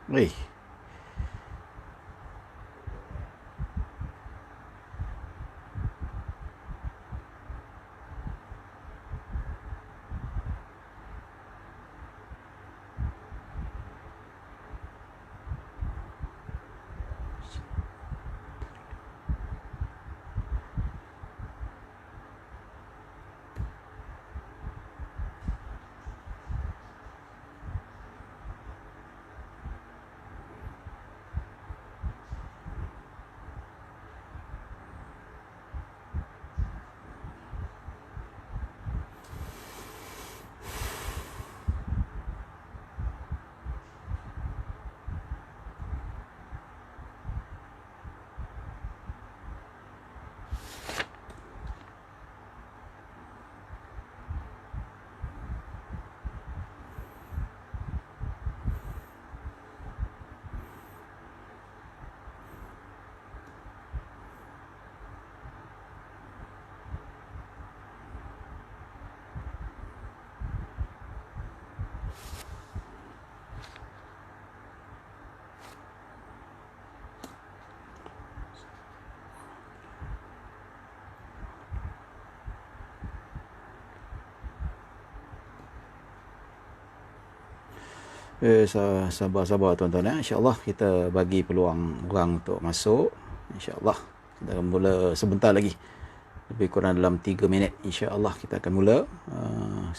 Weh, sabar-sabar tuan-tuan ya. InsyaAllah kita bagi peluang orang untuk masuk. InsyaAllah kita akan mula sebentar lagi. Lebih kurang dalam 3 minit insya-Allah kita akan mula.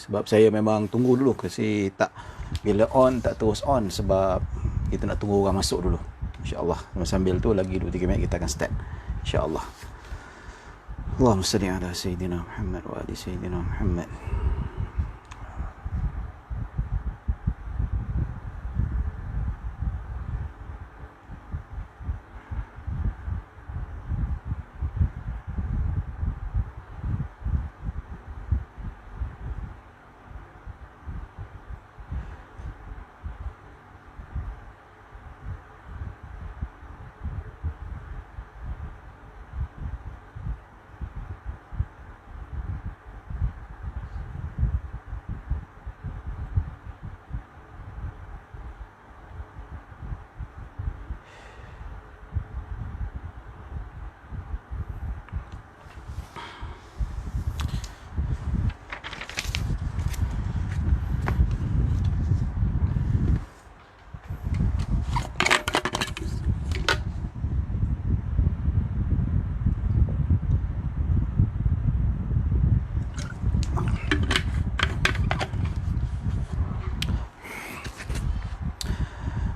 Sebab saya memang tunggu dulu kasi tak bila on tak terus on sebab kita nak tunggu orang masuk dulu. InsyaAllah sambil tu lagi 2-3 minit kita akan start. InsyaAllah. Allahumma salli ala Sayyidina Muhammad wa ali Sayyidina Muhammad.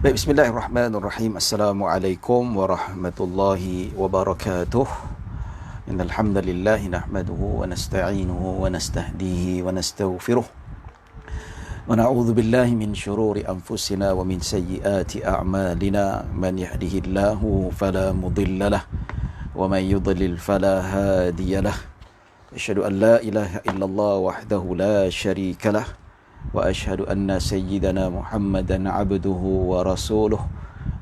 Baik, bismillahirrahmanirrahim. Assalamualaikum warahmatullahi wabarakatuh. Innal hamdalillah nahmaduhu wa nasta'inuhu wa nastahdihi wa nastaghfiruh. Wa na'udzu billahi min shururi anfusina wa min sayyiati a'malina. Man yahdihillahu fala mudilla lahu wa man yudlil fala hadiya lahu. Asyhadu an la ilaha illallah wahdahu la syarika lahu wa asyhadu anna sayyidana Muhammadan abduhu wa rasuluh.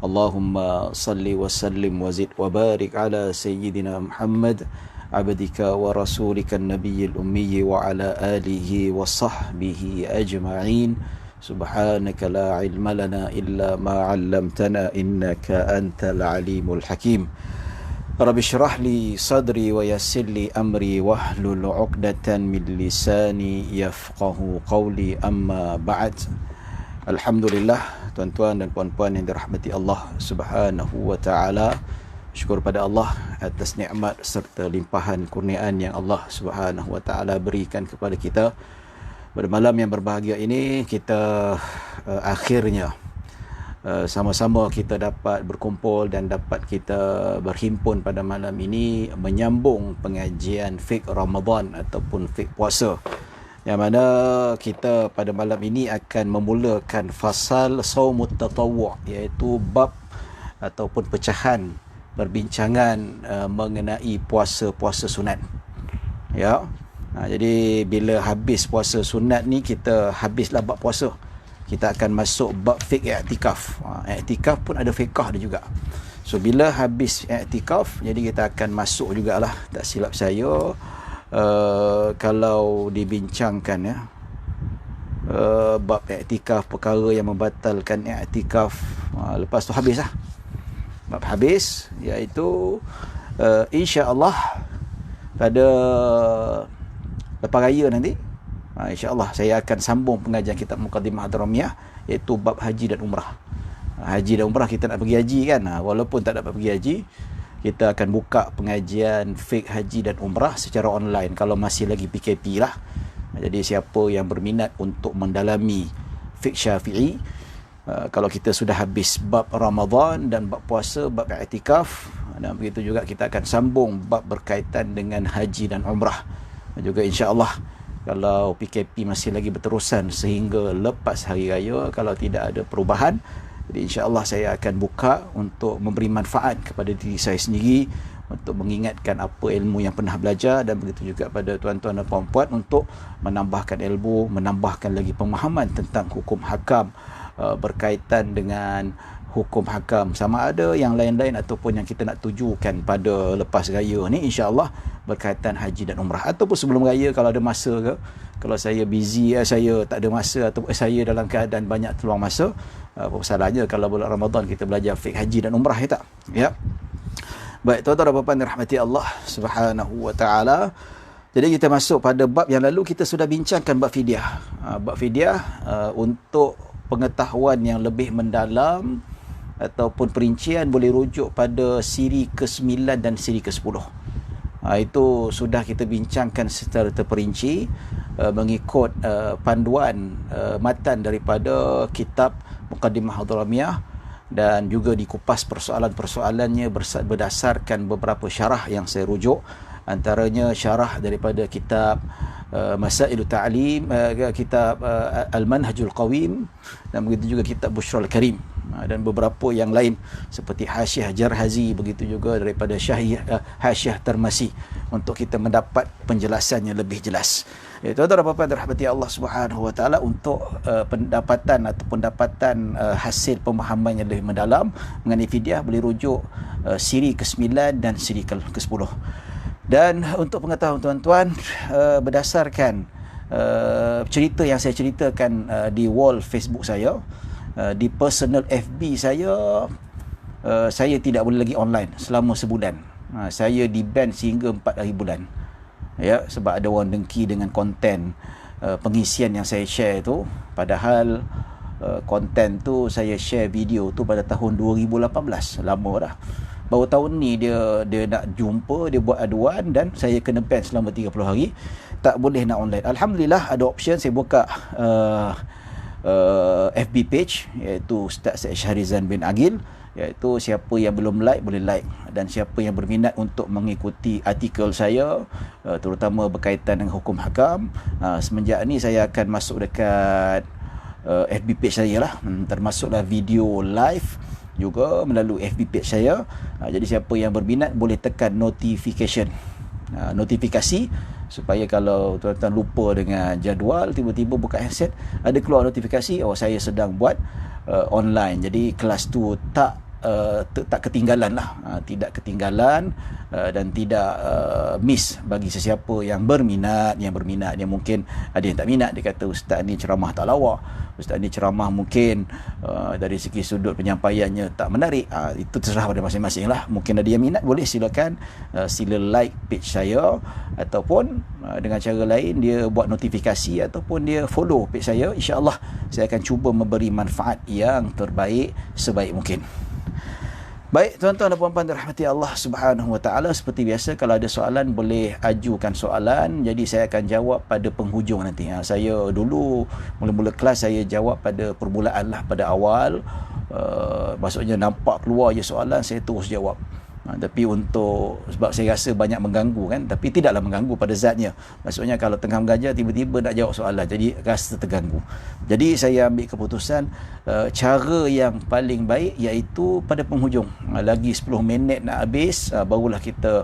Allahumma salli wa sallim wa zid wa barik ala sayyidina Muhammad abdika wa rasulika an-nabiyyil ummi wa ala alihi wa sahbihi ajma'in. Subhanaka la ilma lana illa ma 'allamtana innaka antal alimul hakim. Rabbi syrah li sadri wa yassir li amri wahlul 'uqdatan min lisani yafqahu qawli, amma ba'd. Alhamdulillah, tuan-tuan dan puan-puan yang dirahmati Allah Subhanahu wa taala. Syukur pada Allah atas nikmat serta limpahan kurniaan yang Allah Subhanahu wa taala berikan kepada kita. Pada malam yang berbahagia ini kita akhirnya sama-sama kita dapat berkumpul dan dapat kita berhimpun pada malam ini menyambung pengajian fiqh Ramadan ataupun fiqh puasa, yang mana kita pada malam ini akan memulakan fasal saumut tatawwu', iaitu bab ataupun pecahan perbincangan mengenai puasa-puasa sunat. Ya. Jadi bila habis puasa sunat ni, kita habislah bab puasa, kita akan masuk bab fiqh i'tikaf. I'tikaf pun ada fiqh dia juga. So bila habis i'tikaf, jadi kita akan masuk jugalah, tak silap saya, kalau dibincangkan ya, bab i'tikaf, perkara yang membatalkan i'tikaf. Lepas tu habis lah. Bab habis, iaitu insya-Allah pada lepas raya nanti, insya-Allah saya akan sambung pengajian kitab Muqaddimah Hadramiyah, iaitu bab haji dan umrah. Haji dan umrah, kita nak pergi haji kan, walaupun tak dapat pergi haji, kita akan buka pengajian fiqh haji dan umrah secara online kalau masih lagi PKP lah. Jadi siapa yang berminat untuk mendalami fiqh Syafi'i, kalau kita sudah habis bab Ramadan dan bab puasa, bab i'tikaf, dan begitu juga kita akan sambung bab berkaitan dengan haji dan umrah. Dan juga insya-Allah kalau PKP masih lagi berterusan sehingga lepas hari raya, kalau tidak ada perubahan, jadi insya-Allah saya akan buka untuk memberi manfaat kepada diri saya sendiri, untuk mengingatkan apa ilmu yang pernah belajar, dan begitu juga pada tuan-tuan dan puan-puan untuk menambahkan ilmu, menambahkan lagi pemahaman tentang hukum hakam berkaitan dengan hukum hakam, sama ada yang lain-lain ataupun yang kita nak tujukan pada lepas raya ni, insya-Allah berkaitan haji dan umrah, ataupun sebelum raya kalau ada masa ke. Kalau saya busy, saya tak ada masa, atau saya dalam keadaan banyak peluang masa, apa salahnya kalau bulan Ramadan kita belajar fiqh haji dan umrah, ya tak? Ya. Baik, tuan-tuan dan puan-puan dirahmati Allah Subhanahu wa taala. Jadi kita masuk pada bab yang lalu, kita sudah bincangkan bab fidyah. Bab fidyah untuk pengetahuan yang lebih mendalam ataupun perincian boleh rujuk pada siri ke-9 dan siri ke-10. Itu sudah kita bincangkan secara terperinci mengikut panduan matan daripada kitab Muqaddimah Hadramiyah, dan juga dikupas persoalan-persoalannya berdasarkan beberapa syarah yang saya rujuk, antaranya syarah daripada kitab Masailu Ta'lim, kitab Al-Manhajul Qawim, dan begitu juga kitab Bushrul Karim, dan beberapa yang lain seperti Hasyiah Jarhazi, begitu juga daripada Hasyiah Tarmasi, untuk kita mendapat penjelasan yang lebih jelas. Tuan-tuan dan puan-puan dirahmati Allah Subhanahu wa taala, untuk pendapatan ataupun dapatan hasil pemahaman yang lebih mendalam mengenai fidyah boleh rujuk siri ke-9 dan siri ke-10. Dan untuk pengetahuan tuan-tuan, berdasarkan cerita yang saya ceritakan di wall Facebook saya, di personal FB saya tidak boleh lagi online selama sebulan. Saya di-ban sehingga 4 hari bulan. Ya, sebab ada orang dengki dengan konten pengisian yang saya share tu, padahal konten tu saya share video tu pada tahun 2018, lama dah. Baru tahun ni dia nak jumpa, dia buat aduan, dan saya kena ban selama 30 hari, tak boleh nak online. Alhamdulillah ada option, saya buka FB page, iaitu Ustaz Syed Shahrizan bin Agil, iaitu siapa yang belum like boleh like, dan siapa yang berminat untuk mengikuti artikel saya terutama berkaitan dengan hukum hakam, semenjak ni saya akan masuk dekat FB page saya lah, termasuklah video live juga melalui FB page saya. Jadi siapa yang berminat boleh tekan notification, notifikasi, supaya kalau tuan-tuan lupa dengan jadual, tiba-tiba buka handset ada keluar notifikasi, saya sedang buat online. Jadi kelas tu tak ketinggalan lah, tidak ketinggalan, dan tidak miss bagi sesiapa yang berminat. Dia mungkin ada yang tak minat, dia kata ustaz ni ceramah tak lawa, ustaz ni ceramah mungkin dari segi sudut penyampaiannya tak menarik. Itu terserah pada masing-masing lah. Mungkin ada yang minat, boleh silakan sila like page saya, ataupun dengan cara lain dia buat notifikasi ataupun dia follow page saya. InsyaAllah saya akan cuba memberi manfaat yang terbaik sebaik mungkin. Baik, tuan-tuan dan puan-puan dirahmati Allah Subhanahu wa taala, seperti biasa kalau ada soalan boleh ajukan soalan. Jadi saya akan jawab pada penghujung nanti. Saya dulu mula-mula kelas saya jawab pada permulaan lah, pada awal. Maksudnya nampak keluar je soalan, saya terus jawab. Tapi untuk, sebab saya rasa banyak mengganggu kan, tapi tidaklah mengganggu pada zatnya. Maksudnya kalau tengah mengajar tiba-tiba nak jawab soalan, jadi rasa terganggu. Jadi saya ambil keputusan cara yang paling baik iaitu pada penghujung, lagi 10 minit nak habis, barulah kita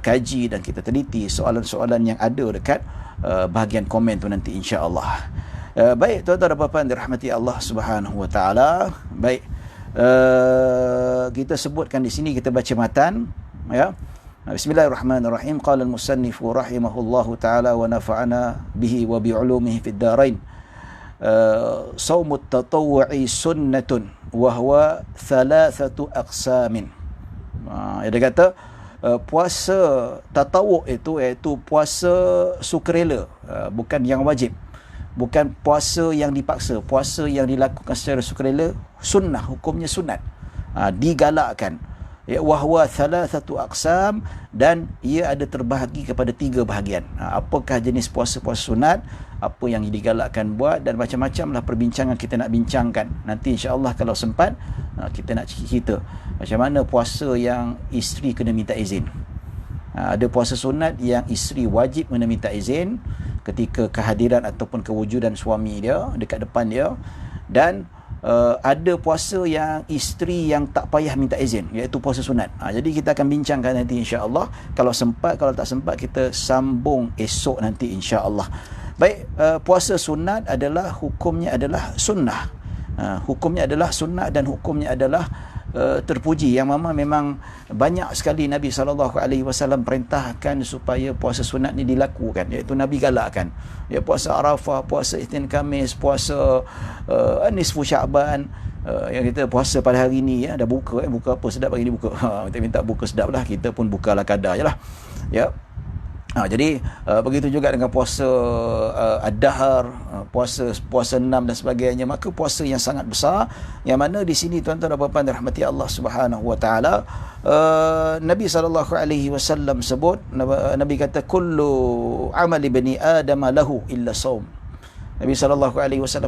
kaji dan kita teliti soalan-soalan yang ada dekat bahagian komen tu nanti, insya-Allah. Baik, tuan-tuan dan puan-puan dirahmati Allah Subhanahu wa taala. Baik, kita sebutkan di sini, kita baca matan, ya. Bismillahirrahmanirrahim. Qala al-musannif rahimahullahu taala wa nafa'ana bihi wa bi 'ulumihi fid darain. saumut tatawwu'i sunnatun wa huwa thalathatu aqsamin. Dia kata puasa tatawuk itu iaitu puasa sukarela, bukan yang wajib, bukan puasa yang dipaksa, puasa yang dilakukan secara sukarela, sunnah, hukumnya sunat, digalakkan. Ya, wahwa thalathatu aqsam, dan ia ada terbahagi kepada 3 bahagian. Apakah jenis puasa-puasa sunat, apa yang digalakkan buat, dan macam-macam lah perbincangan kita nak bincangkan. Nanti insya-Allah kalau sempat kita nak cerita macam mana puasa yang isteri kena minta izin. Ada puasa sunat yang isteri wajib kena minta izin ketika kehadiran ataupun kewujudan suami dia dekat depan dia, dan ada puasa yang isteri yang tak payah minta izin, iaitu puasa sunat. Jadi kita akan bincangkan nanti insya-Allah. Kalau sempat, kalau tak sempat kita sambung esok nanti insya-Allah. Baik, puasa sunat adalah hukumnya adalah sunnah. Hukumnya adalah sunnah dan hukumnya adalah terpuji, yang memang banyak sekali Nabi SAW perintahkan supaya puasa sunat ni dilakukan, iaitu Nabi galakkan. Ya, puasa Arafah, puasa Isnin Khamis, puasa nisfu Syaban, yang kita puasa pada hari ni ya, dah buka buka apa sedap hari ni buka. Kita minta buka sedap lah, kita pun bukalah kadar je lah. Ya. Jadi begitu juga dengan puasa ad-dahr, puasa 6 dan sebagainya. Maka puasa yang sangat besar, yang mana di sini tuan-tuan dan puan-puan dirahmati Allah Subhanahu wa taala, Nabi SAW sebut, Nabi kata kullu amali bani adam lahu illa saum. Nabi SAW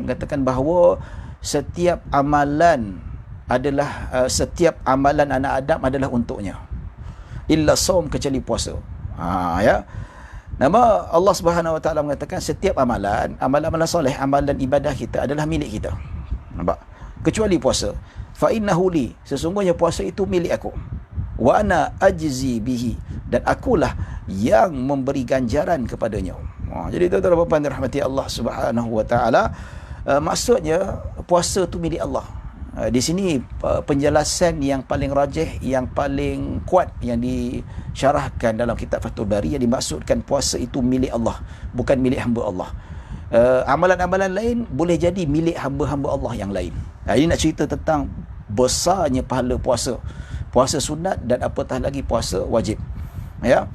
katakan bahawa setiap amalan setiap amalan anak Adam adalah untuknya, illa saum, kecuali puasa. Ya. Nama Allah Subhanahu wa taala mengatakan setiap amalan soleh, amalan ibadah kita adalah milik kita. Nampak? Kecuali puasa. Fa innahu li, sesungguhnya puasa itu milik aku. Wa ana ajzi bihi, dan akulah yang memberi ganjaran kepadanya. Jadi tuan-tuan dan puan-puan dirahmati Allah Subhanahu wa taala, maksudnya puasa itu milik Allah. Di sini penjelasan yang paling rajih, yang paling kuat yang disyarahkan dalam kitab Fathul Bari, yang dimaksudkan puasa itu milik Allah, bukan milik hamba Allah. Amalan-amalan lain boleh jadi milik hamba-hamba Allah yang lain. Ini nak cerita tentang besarnya pahala puasa, puasa sunat dan apatah lagi puasa wajib. Ya.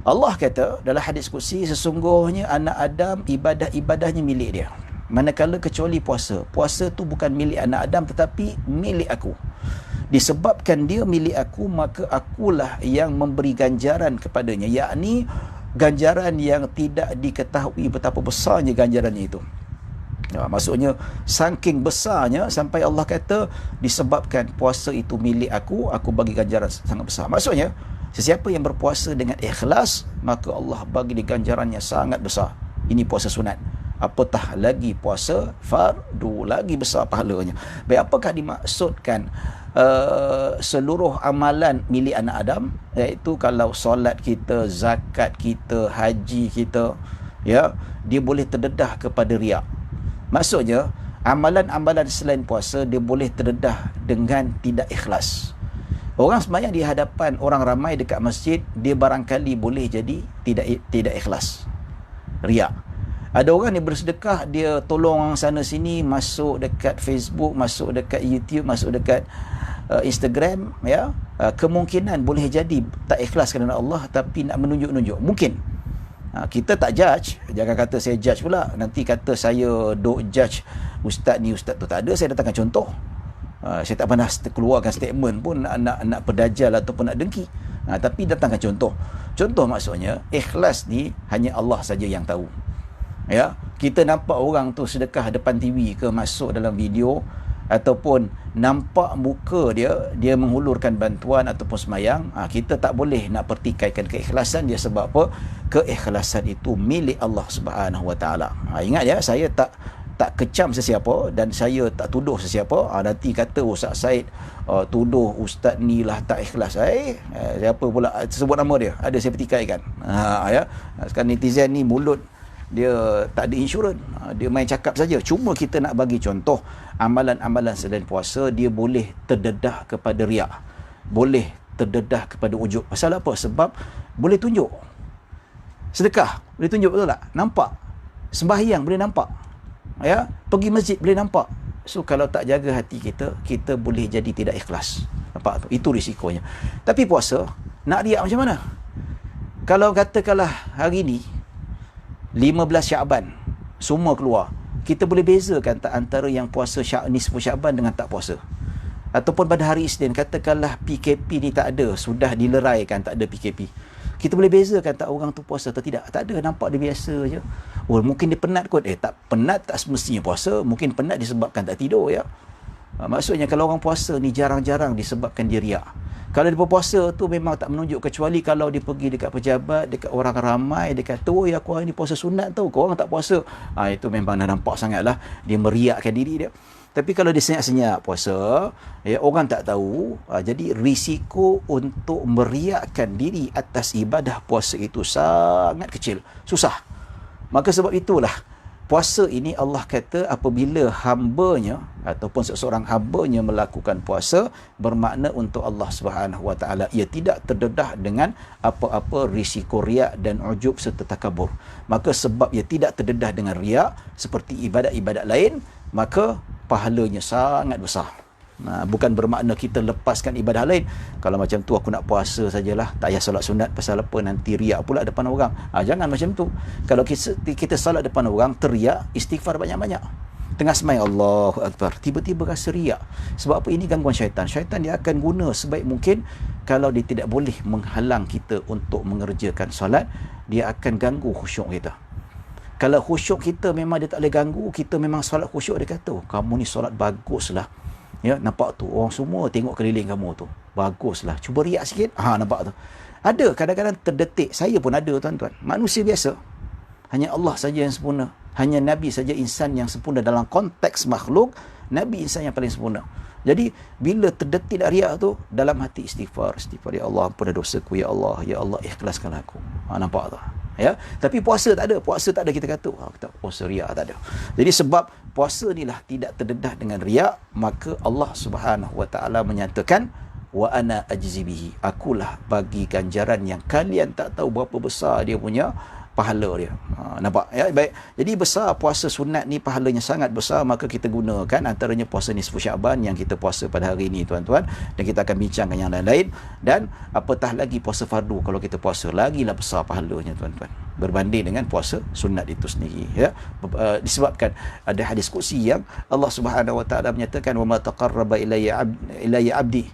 Allah kata dalam hadis qudsi, sesungguhnya anak Adam ibadah-ibadahnya milik dia. Manakala kecuali puasa, puasa tu bukan milik anak Adam tetapi milik aku. Disebabkan dia milik aku, maka akulah yang memberi ganjaran kepadanya, yakni ganjaran yang tidak diketahui betapa besarnya ganjarannya itu. Maksudnya saking besarnya sampai Allah kata disebabkan puasa itu milik aku bagi ganjaran sangat besar. Maksudnya sesiapa yang berpuasa dengan ikhlas, maka Allah bagi dia ganjarannya sangat besar. Ini puasa sunat. Apatah lagi puasa fardu, lagi besar pahalanya. Baik, apakah dimaksudkan seluruh amalan milik anak Adam, iaitu kalau solat kita, zakat kita, haji kita, ya, dia boleh terdedah kepada riak. Maksudnya amalan-amalan selain puasa dia boleh terdedah dengan tidak ikhlas. Orang sembahyang di hadapan orang ramai dekat masjid, dia barangkali boleh jadi tidak ikhlas, riak. Ada orang yang bersedekah, dia tolong orang sana sini, masuk dekat Facebook, masuk dekat YouTube, masuk dekat Instagram, ya. Kemungkinan boleh jadi tak ikhlas kerana Allah, tapi nak menunjuk-nunjuk. Mungkin. Kita tak judge, jangan kata saya judge pula. Nanti kata saya duk judge ustaz ni, ustaz tu. Tak ada, saya datangkan contoh. Saya tak pernah keluarkan statement pun nak berdajal ataupun nak dengki. Tapi datangkan contoh. Contoh maksudnya, ikhlas ni hanya Allah saja yang tahu. Ya, kita nampak orang tu sedekah depan TV ke, masuk dalam video, ataupun nampak muka dia menghulurkan bantuan ataupun semayang, kita tak boleh nak pertikaikan keikhlasan dia. Sebab apa? Keikhlasan itu milik Allah Subhanahu wa taala. Ingat ya, saya tak kecam sesiapa dan saya tak tuduh sesiapa. Nanti kata Ustaz Said tuduh ustaz ni lah tak ikhlas. Siapa pula sebut nama dia? Ada saya pertikaikan. Ya. Sekarang netizen ni mulut dia tak ada insurans, dia main cakap saja. Cuma kita nak bagi contoh, amalan-amalan selain puasa dia boleh terdedah kepada riak, boleh terdedah kepada ujub. Pasal apa? Sebab boleh tunjuk. Sedekah boleh tunjuk, betul tak? Nampak. Sembahyang boleh nampak. ya, pergi masjid boleh nampak. So kalau tak jaga hati kita, kita boleh jadi tidak ikhlas. Nampak tu? Itu risikonya. Tapi puasa, nak riak macam mana? Kalau katakanlah hari ni 15 Syaban semua keluar, kita boleh bezakan tak antara yang puasa nisfu Syaban dengan tak puasa. Ataupun pada hari Isnin, katakanlah PKP ni tak ada, sudah dileraikan, tak ada PKP. Kita boleh bezakan tak orang tu puasa atau tidak? Tak ada, nampak dia biasa je. Oh, mungkin dia penat kot. Tak penat tak semestinya puasa. Mungkin penat disebabkan tak tidur, ya. Maksudnya kalau orang puasa ni jarang-jarang disebabkan dia riak. Kalau dia berpuasa tu memang tak menunjuk, kecuali kalau dia pergi dekat pejabat, dekat orang ramai, dia kata, oh ya, aku hari ni puasa sunat tau, kau orang tak puasa. Itu memang dah nampak sangatlah dia meriakkan diri dia. Tapi kalau dia senyap-senyap puasa, ya, orang tak tahu, jadi risiko untuk meriakkan diri atas ibadah puasa itu sangat kecil, susah. Maka sebab itulah puasa ini Allah kata apabila hambanya ataupun seseorang hambanya melakukan puasa, bermakna untuk Allah Subhanahu Wa Taala ia tidak terdedah dengan apa-apa risiko riak dan ujub serta takabur. Maka sebab ia tidak terdedah dengan riak seperti ibadat-ibadat lain, maka pahalanya sangat besar. Bukan bermakna kita lepaskan ibadah lain. Kalau macam tu aku nak puasa sajalah, tak payah solat sunat, pasal apa nanti riak pula depan orang. Jangan macam tu. Kalau kita solat depan orang teriak, istighfar banyak-banyak. Tengah semai Allahu Akbar, tiba-tiba rasa riak. Sebab apa? Ini gangguan syaitan. Syaitan dia akan guna sebaik mungkin. Kalau dia tidak boleh menghalang kita untuk mengerjakan solat, dia akan ganggu khusyuk kita. Kalau khusyuk kita memang dia tak boleh ganggu, kita memang solat khusyuk, dia kata, kamu ni solat baguslah. Ya, nampak tu, orang semua tengok keliling kamu tu, baguslah, cuba riak sikit. Nampak tu. Ada kadang-kadang terdetik, saya pun ada tuan-tuan. Manusia biasa. Hanya Allah saja yang sempurna. Hanya Nabi saja insan yang sempurna dalam konteks makhluk. Nabi insan yang paling sempurna. Jadi bila terdetik nak riak tu, dalam hati istighfar, ya Allah, ampun dosaku, ya Allah ikhlaskan aku. Nampak tu. Ya, tapi puasa tak ada. Puasa tak ada kita kata, kita puasa riak tak ada. Jadi sebab puasa inilah tidak terdedah dengan riak, maka Allah Subhanahu Wa Taala menyatakan, wa ana ajzi bihi, akulah bagi ganjaran yang kalian tak tahu berapa besar dia punya pahala dia. Nampak ya? Baik. Jadi besar puasa sunat ni, pahalanya sangat besar, maka kita gunakan antaranya puasa nisfu Syaban yang kita puasa pada hari ini tuan-tuan, dan kita akan bincangkan yang lain-lain. Dan apatah lagi puasa fardu, kalau kita puasa lagilah besar pahalanya tuan-tuan berbanding dengan puasa sunat itu sendiri, ya. Disebabkan ada hadis qudsi yang Allah Subhanahu Wa Taala menyatakan, wa ma taqarraba ilayya abdi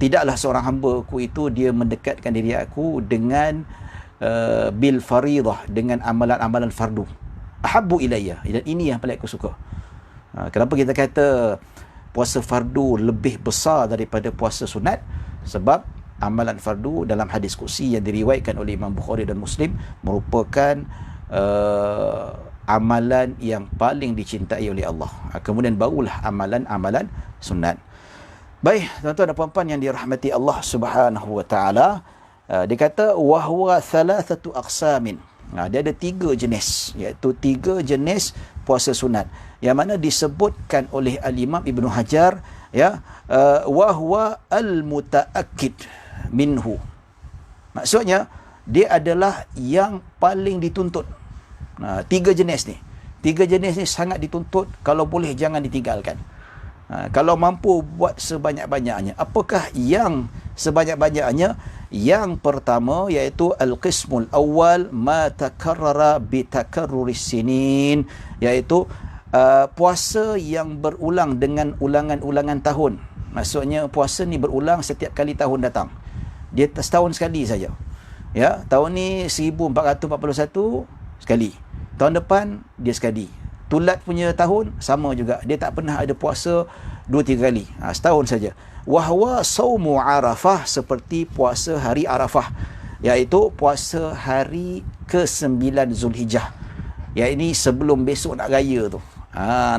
tidaklah seorang hamba-Ku itu dia mendekatkan diri aku dengan bil faridah, dengan amalan-amalan fardu, ahabbu ilayya, dan ini yang paling aku suka. Kenapa kita kata puasa fardu lebih besar daripada puasa sunat? Sebab amalan fardu dalam hadis qudsi yang diriwayatkan oleh Imam Bukhari dan Muslim merupakan amalan yang paling dicintai oleh Allah. Kemudian barulah amalan-amalan sunat. Baik, tuan-tuan dan puan-puan yang dirahmati Allah Subhanahu Wa Taala, dia kata wahwa thalathatu aqsamin. Dia ada 3 jenis, iaitu 3 jenis puasa sunat yang mana disebutkan oleh Al-Imam Ibnu Hajar, ya, wahwa al-mutaakkid minhu. Maksudnya dia adalah yang paling dituntut. 3 jenis ni. 3 jenis ni sangat dituntut, kalau boleh jangan ditinggalkan. Kalau mampu buat sebanyak-banyaknya. Apakah yang sebanyak-banyaknya? Yang pertama iaitu al-qismul awal ma takarrara bi takarruris sinin, iaitu puasa yang berulang dengan ulangan-ulangan tahun. Maksudnya puasa ni berulang setiap kali tahun datang. Dia setahun sekali saja. Ya, tahun ni 1441 sekali. Tahun depan dia sekali. Tulat punya tahun sama juga, dia tak pernah ada puasa 2-3 kali, setahun saja. Wahwa saumu Arafah, seperti puasa hari Arafah, iaitu puasa hari ke-9 Zulhijjah, ya, ini sebelum besok nak raya tu.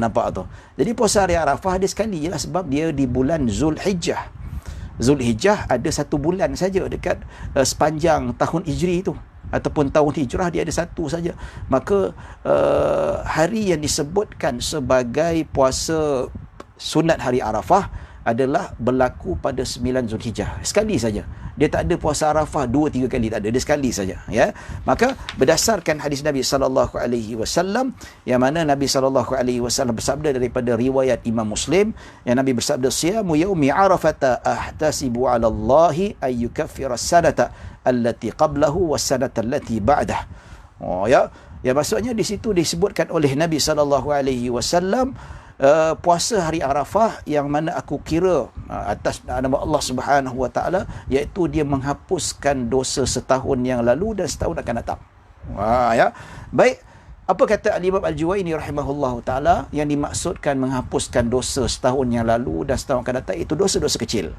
Nampak tu. Jadi puasa hari Arafah dia sekali je lah, sebab dia di bulan Zulhijjah. Zulhijjah ada 1 bulan saja dekat sepanjang tahun Hijri tu, ataupun tahun hijrah dia ada 1 saja. Maka hari yang disebutkan sebagai puasa sunat hari Arafah adalah berlaku pada 9 Zulhijjah. Sekali saja. Dia tak ada puasa Arafah 2-3 kali, tak ada. Dia sekali saja, ya. Maka berdasarkan hadis Nabi sallallahu alaihi wasallam yang mana Nabi sallallahu alaihi wasallam bersabda daripada riwayat Imam Muslim, yang Nabi bersabda, "Siyamu yaumi Arafata ahtasibu 'ala Allahi ay yukaffira as-sanata allati qablahu was-sanata allati ba'dah." Oh ya. Ya, maksudnya di situ disebutkan oleh Nabi sallallahu alaihi wasallam puasa hari Arafah yang mana aku kira atas nama Allah Subhanahu wa taala, iaitu dia menghapuskan dosa setahun yang lalu dan setahun akan datang. Ya. Baik, apa kata Al-Imam Al-Juwaini rahimahullahu taala, yang dimaksudkan menghapuskan dosa setahun yang lalu dan setahun akan datang itu dosa-dosa kecil.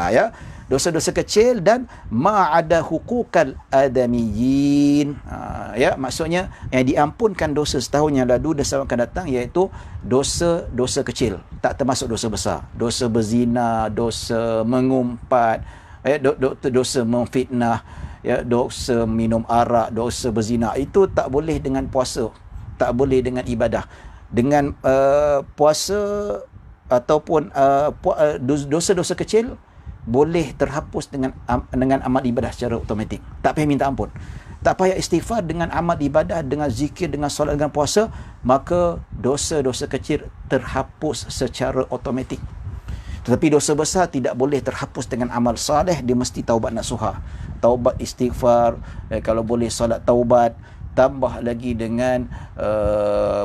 Ya, dosa-dosa kecil dan ma'ada hukukal adamiyyin. Ya, maksudnya yang diampunkan dosa setahun yang lalu dan setahun akan datang iaitu dosa-dosa kecil, tak termasuk dosa besar. Dosa berzina, dosa mengumpat, dosa memfitnah, ya, dosa minum arak, dosa berzina, itu tak boleh dengan puasa, tak boleh dengan ibadah. Dengan puasa ataupun dosa-dosa kecil boleh terhapus dengan amal ibadah secara automatik. Tak payah minta ampun, tak payah istighfar. Dengan amal ibadah, dengan zikir, dengan solat, dengan puasa, maka dosa-dosa kecil terhapus secara automatik. Tetapi dosa besar tidak boleh terhapus dengan amal saleh, dia mesti taubat nasuha, taubat istighfar, kalau boleh solat taubat, tambah lagi dengan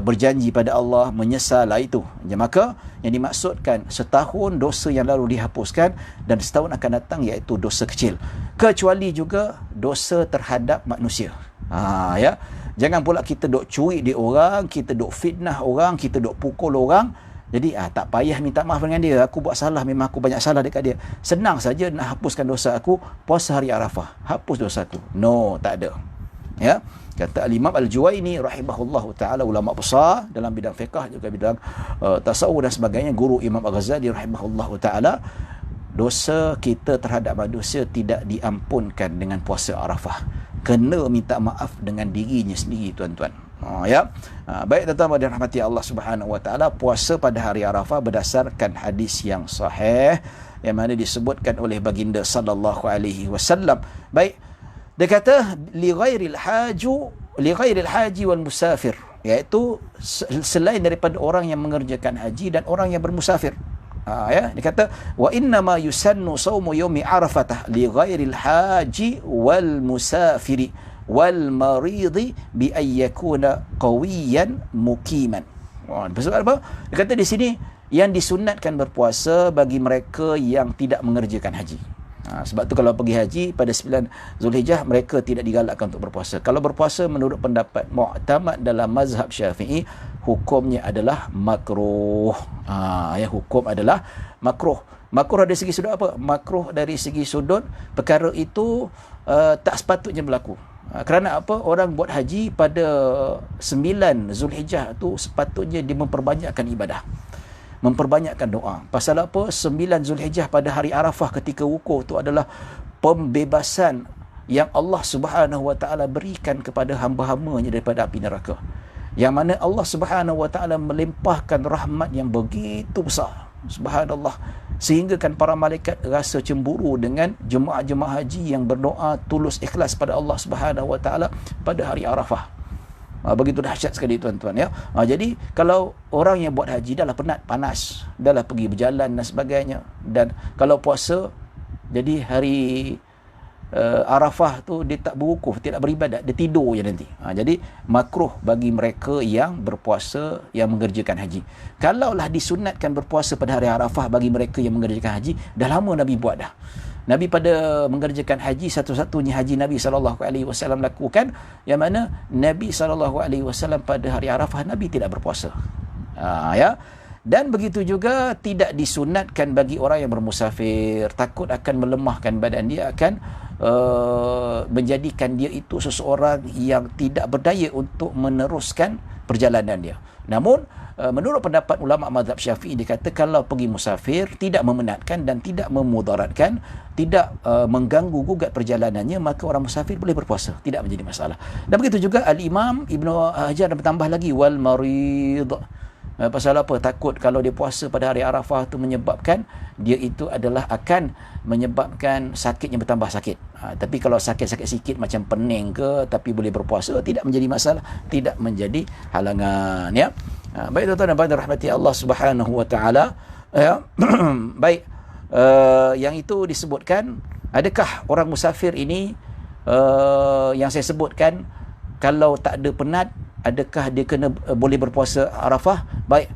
berjanji pada Allah, menyesal, itu. Maka yang dimaksudkan setahun dosa yang lalu dihapuskan dan setahun akan datang iaitu dosa kecil. Kecuali juga dosa terhadap manusia. Ya, jangan pula kita duk curi di orang, kita duk fitnah orang, kita duk pukul orang. Jadi tak payah minta maaf dengan dia. Aku buat salah, memang aku banyak salah dekat dia. Senang saja nak hapuskan dosa aku, puasa hari Arafah, hapus dosa aku. No, tak ada. Ya, kata Al-Imam Al-Juwaini rahimahullahu taala, ulama besar dalam bidang fiqh, juga bidang tasawuf dan sebagainya, guru Imam Al-Ghazali rahimahullahu taala, dosa kita terhadap manusia tidak diampunkan dengan puasa Arafah. Kena minta maaf dengan dirinya sendiri, tuan-tuan. Ya. Baik, tuan-tuan dan rahmati Allah Subhanahu wa taala, puasa pada hari Arafah berdasarkan hadis yang sahih yang mana disebutkan oleh baginda sallallahu alaihi wasallam. Baik, dia kata li ghairil haji wal musafir, iaitu selain daripada orang yang mengerjakan haji dan orang yang bermusafir. Ya, dia kata wa inna ma yusannu saumu yaumi arafatah li ghairil haji wal musafiri wal maridi bi ay yakuna qawiyan muqiman. Maksud apa? Dia kata di sini yang disunatkan berpuasa bagi mereka yang tidak mengerjakan haji. Sebab tu kalau pergi haji pada 9 Zulhijjah, mereka tidak digalakkan untuk berpuasa. Kalau berpuasa menurut pendapat mu'tamad dalam mazhab Syafi'i, hukumnya adalah makruh. Ya, hukum adalah makruh. Makruh dari segi sudut apa? Makruh dari segi sudut perkara itu tak sepatutnya berlaku. Kerana apa? Orang buat haji pada 9 Zulhijjah tu sepatutnya dia memperbanyakkan ibadah, memperbanyakkan doa. Pasal apa? 9 Zulhijjah pada hari Arafah ketika wukuf tu adalah pembebasan yang Allah Subhanahu wa taala berikan kepada hamba-hambanya daripada api neraka. Yang mana Allah Subhanahu wa taala melimpahkan rahmat yang begitu besar. Subhanallah. Sehingga kan para malaikat rasa cemburu dengan jemaah-jemaah haji yang berdoa tulus ikhlas pada Allah Subhanahu wa taala pada hari Arafah. Begitu dahsyat sekali, tuan-tuan, ya. Jadi kalau orang yang buat haji dah lah penat, panas, dah lah pergi berjalan dan sebagainya, dan kalau puasa, jadi hari Arafah tu dia tak berwukuf, tidak beribadat, dia tidur je nanti. Jadi makruh bagi mereka yang berpuasa yang mengerjakan haji. Kalaulah disunatkan berpuasa pada hari Arafah bagi mereka yang mengerjakan haji, dah lama Nabi buat dah. Nabi pada mengerjakan haji, satu-satunya haji Nabi SAW lakukan, yang mana Nabi SAW pada hari Arafah Nabi tidak berpuasa. Ya. Dan begitu juga tidak disunatkan bagi orang yang bermusafir, takut akan melemahkan badan dia, akan menjadikan dia itu seseorang yang tidak berdaya untuk meneruskan perjalanan dia. Namun menurut pendapat ulama mazhab Syafi'i, dikata kalau pergi musafir tidak memenatkan dan tidak memudaratkan, tidak mengganggu gugat perjalanannya, maka orang musafir boleh berpuasa, tidak menjadi masalah. Dan begitu juga Al-Imam Ibnu Hajar bertambah lagi wal marid. Pasal apa? Takut kalau dia puasa pada hari Arafah tu menyebabkan dia itu adalah akan menyebabkan sakitnya bertambah sakit. Tapi kalau sakit-sakit sikit macam pening ke tapi boleh berpuasa, tidak menjadi masalah, tidak menjadi halangan, ya. Baik tuan-tuan dan puan rahmati Allah Subhanahu wa taala, ya. Baik, yang itu disebutkan, adakah orang musafir ini yang saya sebutkan kalau tak ada penat, adakah dia kena boleh berpuasa Arafah? Baik,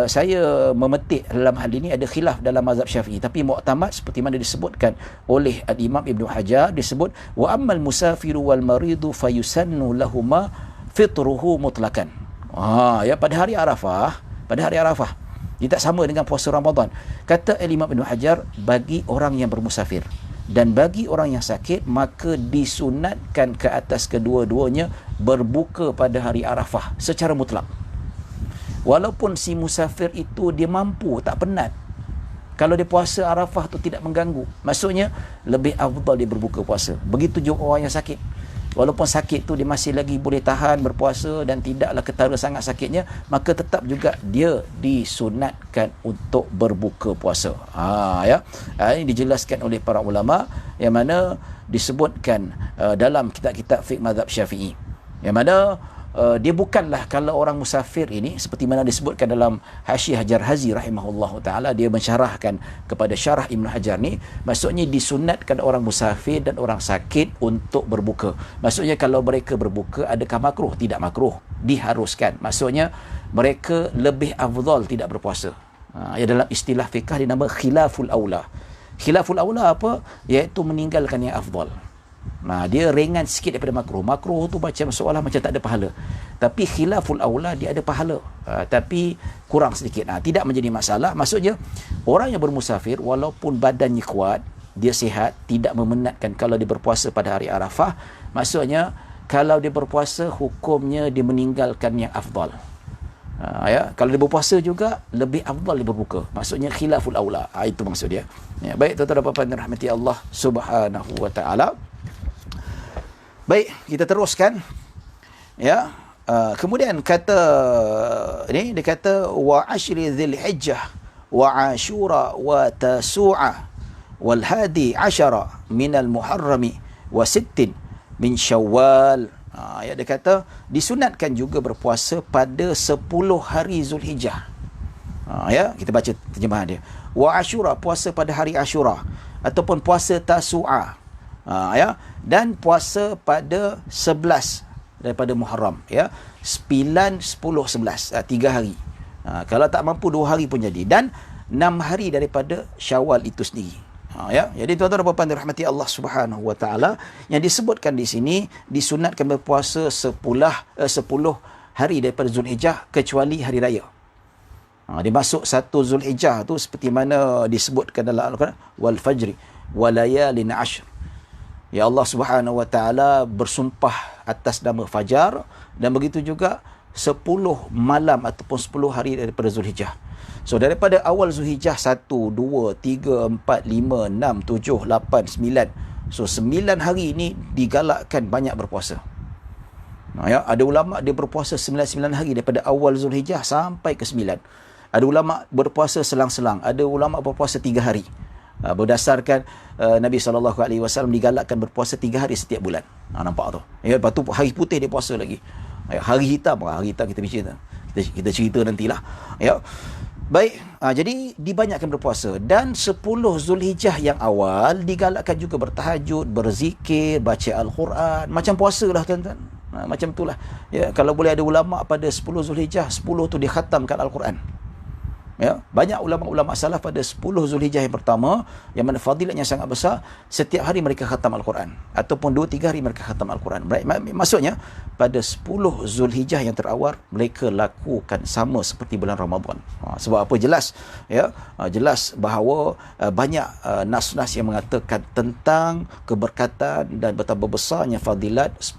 saya memetik dalam hal ini ada khilaf dalam mazhab Syafi'i, tapi muktamad seperti mana disebutkan oleh Al-Imam Ibn Hajar, disebut wa ammal musafiru wal maridu fayusannu lahuma fitruhu mutlaqan. Ya, pada hari Arafah dia tak sama dengan puasa Ramadan. Kata Al-Imam Ibn Hajar, bagi orang yang bermusafir dan bagi orang yang sakit, maka disunatkan ke atas kedua-duanya berbuka pada hari Arafah secara mutlak. Walaupun si musafir itu dia mampu, tak penat, kalau dia puasa Arafah tu tidak mengganggu, maksudnya lebih afdal dia berbuka puasa. Begitu juga orang yang sakit, walaupun sakit tu dia masih lagi boleh tahan berpuasa dan tidaklah ketara sangat sakitnya, maka tetap juga dia disunatkan untuk berbuka puasa. Ya. Ini dijelaskan oleh para ulama, yang mana disebutkan dalam kitab-kitab fiqh mazhab Syafi'i, yang mana dia bukanlah, kalau orang musafir ini seperti mana disebutkan dalam Hasyiah Jarhazi rahimahullahu taala, dia mensyarahkan kepada syarah Ibn Hajar ni, maksudnya disunatkan orang musafir dan orang sakit untuk berbuka. Maksudnya kalau mereka berbuka, adakah makruh? Tidak makruh, diharuskan. Maksudnya mereka lebih afdal tidak berpuasa. Ya, dalam istilah fiqh dinama khilaful aula. Khilaful aula apa? Iaitu meninggalkan yang afdal. Dia ringan sikit daripada makruh. Makruh tu macam seolah macam tak ada pahala. Tapi khilaful aula dia ada pahala, tapi kurang sedikit. Tidak menjadi masalah. Maksudnya orang yang bermusafir walaupun badannya kuat, dia sihat, tidak memenatkan kalau dia berpuasa pada hari Arafah. Maksudnya kalau dia berpuasa, hukumnya dia meninggalkan yang afdal. Ya, kalau dia berpuasa juga lebih afdal dia berbuka. Maksudnya khilaful aula. Itu maksud dia. Ya, baik tuan-tuan dan puan-puan rahmati Allah Subhanahu wa taala. Baik, kita teruskan. Ya, kemudian kata ini, dia kata wa ashri dzilhijjah wa ashura wa tasu'a wal hadi ashara min al muharrami wa sittin min syawal. Ya, dia kata disunatkan juga berpuasa pada 10 hari Zulhijjah. Ya, kita baca terjemahan dia. Wa ashura, puasa pada hari Ashura, ataupun puasa Tasu'a. Ya, dan puasa pada 11 daripada Muharram, ya, 9, 10, 11, 3 hari. Kalau tak mampu 2 hari pun jadi, dan 6 hari daripada Syawal itu sendiri. Ya, jadi tuan-tuan dan puan-puan dirahmati Allah Subhanahu wa taala, yang disebutkan di sini disunatkan berpuasa 10 hari daripada Zulhijjah kecuali hari raya. Dia masuk 1 Zulhijjah tu seperti mana disebutkan dalam Al-Quran, wal fajri wa layalin ashr. Ya, Allah Subhanahu wa taala bersumpah atas nama Fajar, dan begitu juga 10 malam ataupun 10 hari daripada Zulhijjah. So daripada awal Zulhijjah 1, 2, 3, 4, 5, 6, 7, 8, 9. So 9 hari ini digalakkan banyak berpuasa. Ya, ada ulama dia berpuasa 9 hari daripada awal Zulhijjah sampai ke 9. Ada ulama berpuasa selang-selang, ada ulama berpuasa 3 hari. Berdasarkan Nabi SAW digalakkan berpuasa 3 hari setiap bulan. Nampak tu. Ya, lepas tu hari putih dia puasa lagi. Ya, hari hitam kita bicara. Kita cerita nantilah. Ya. Baik, jadi dibanyakkan berpuasa, dan 10 Zulhijjah yang awal digalakkan juga bertahajud, berzikir, baca Al-Quran, macam puasa lah tuan-tuan. Macam itulah. Ya, kalau boleh ada ulama pada 10 Zulhijjah, 10 tu dia khatamkan Al-Quran. Ya, banyak ulama-ulama salaf pada 10 Zulhijjah yang pertama, yang mana fadilatnya sangat besar, setiap hari mereka khatam Al-Quran, ataupun 2-3 hari mereka khatam Al-Quran. Maksudnya pada 10 Zulhijjah yang terawal mereka lakukan sama seperti bulan Ramadan. Sebab apa? Jelas, ya, jelas bahawa banyak nas-nas yang mengatakan tentang keberkatan dan betapa besarnya fadilat 10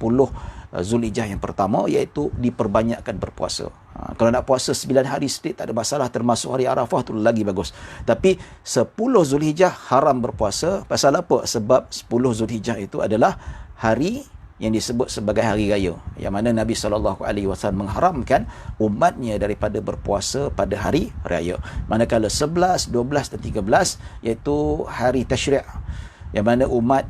Zulhijjah yang pertama, iaitu diperbanyakkan berpuasa. Kalau nak puasa 9 hari straight tak ada masalah, termasuk hari Arafah tu lagi bagus. Tapi 10 Zulhijjah haram berpuasa. Pasal apa? Sebab 10 Zulhijjah itu adalah hari yang disebut sebagai hari raya, yang mana Nabi SAW mengharamkan umatnya daripada berpuasa pada hari raya. Manakala 11, 12 dan 13 iaitu hari tasyrik, yang mana umat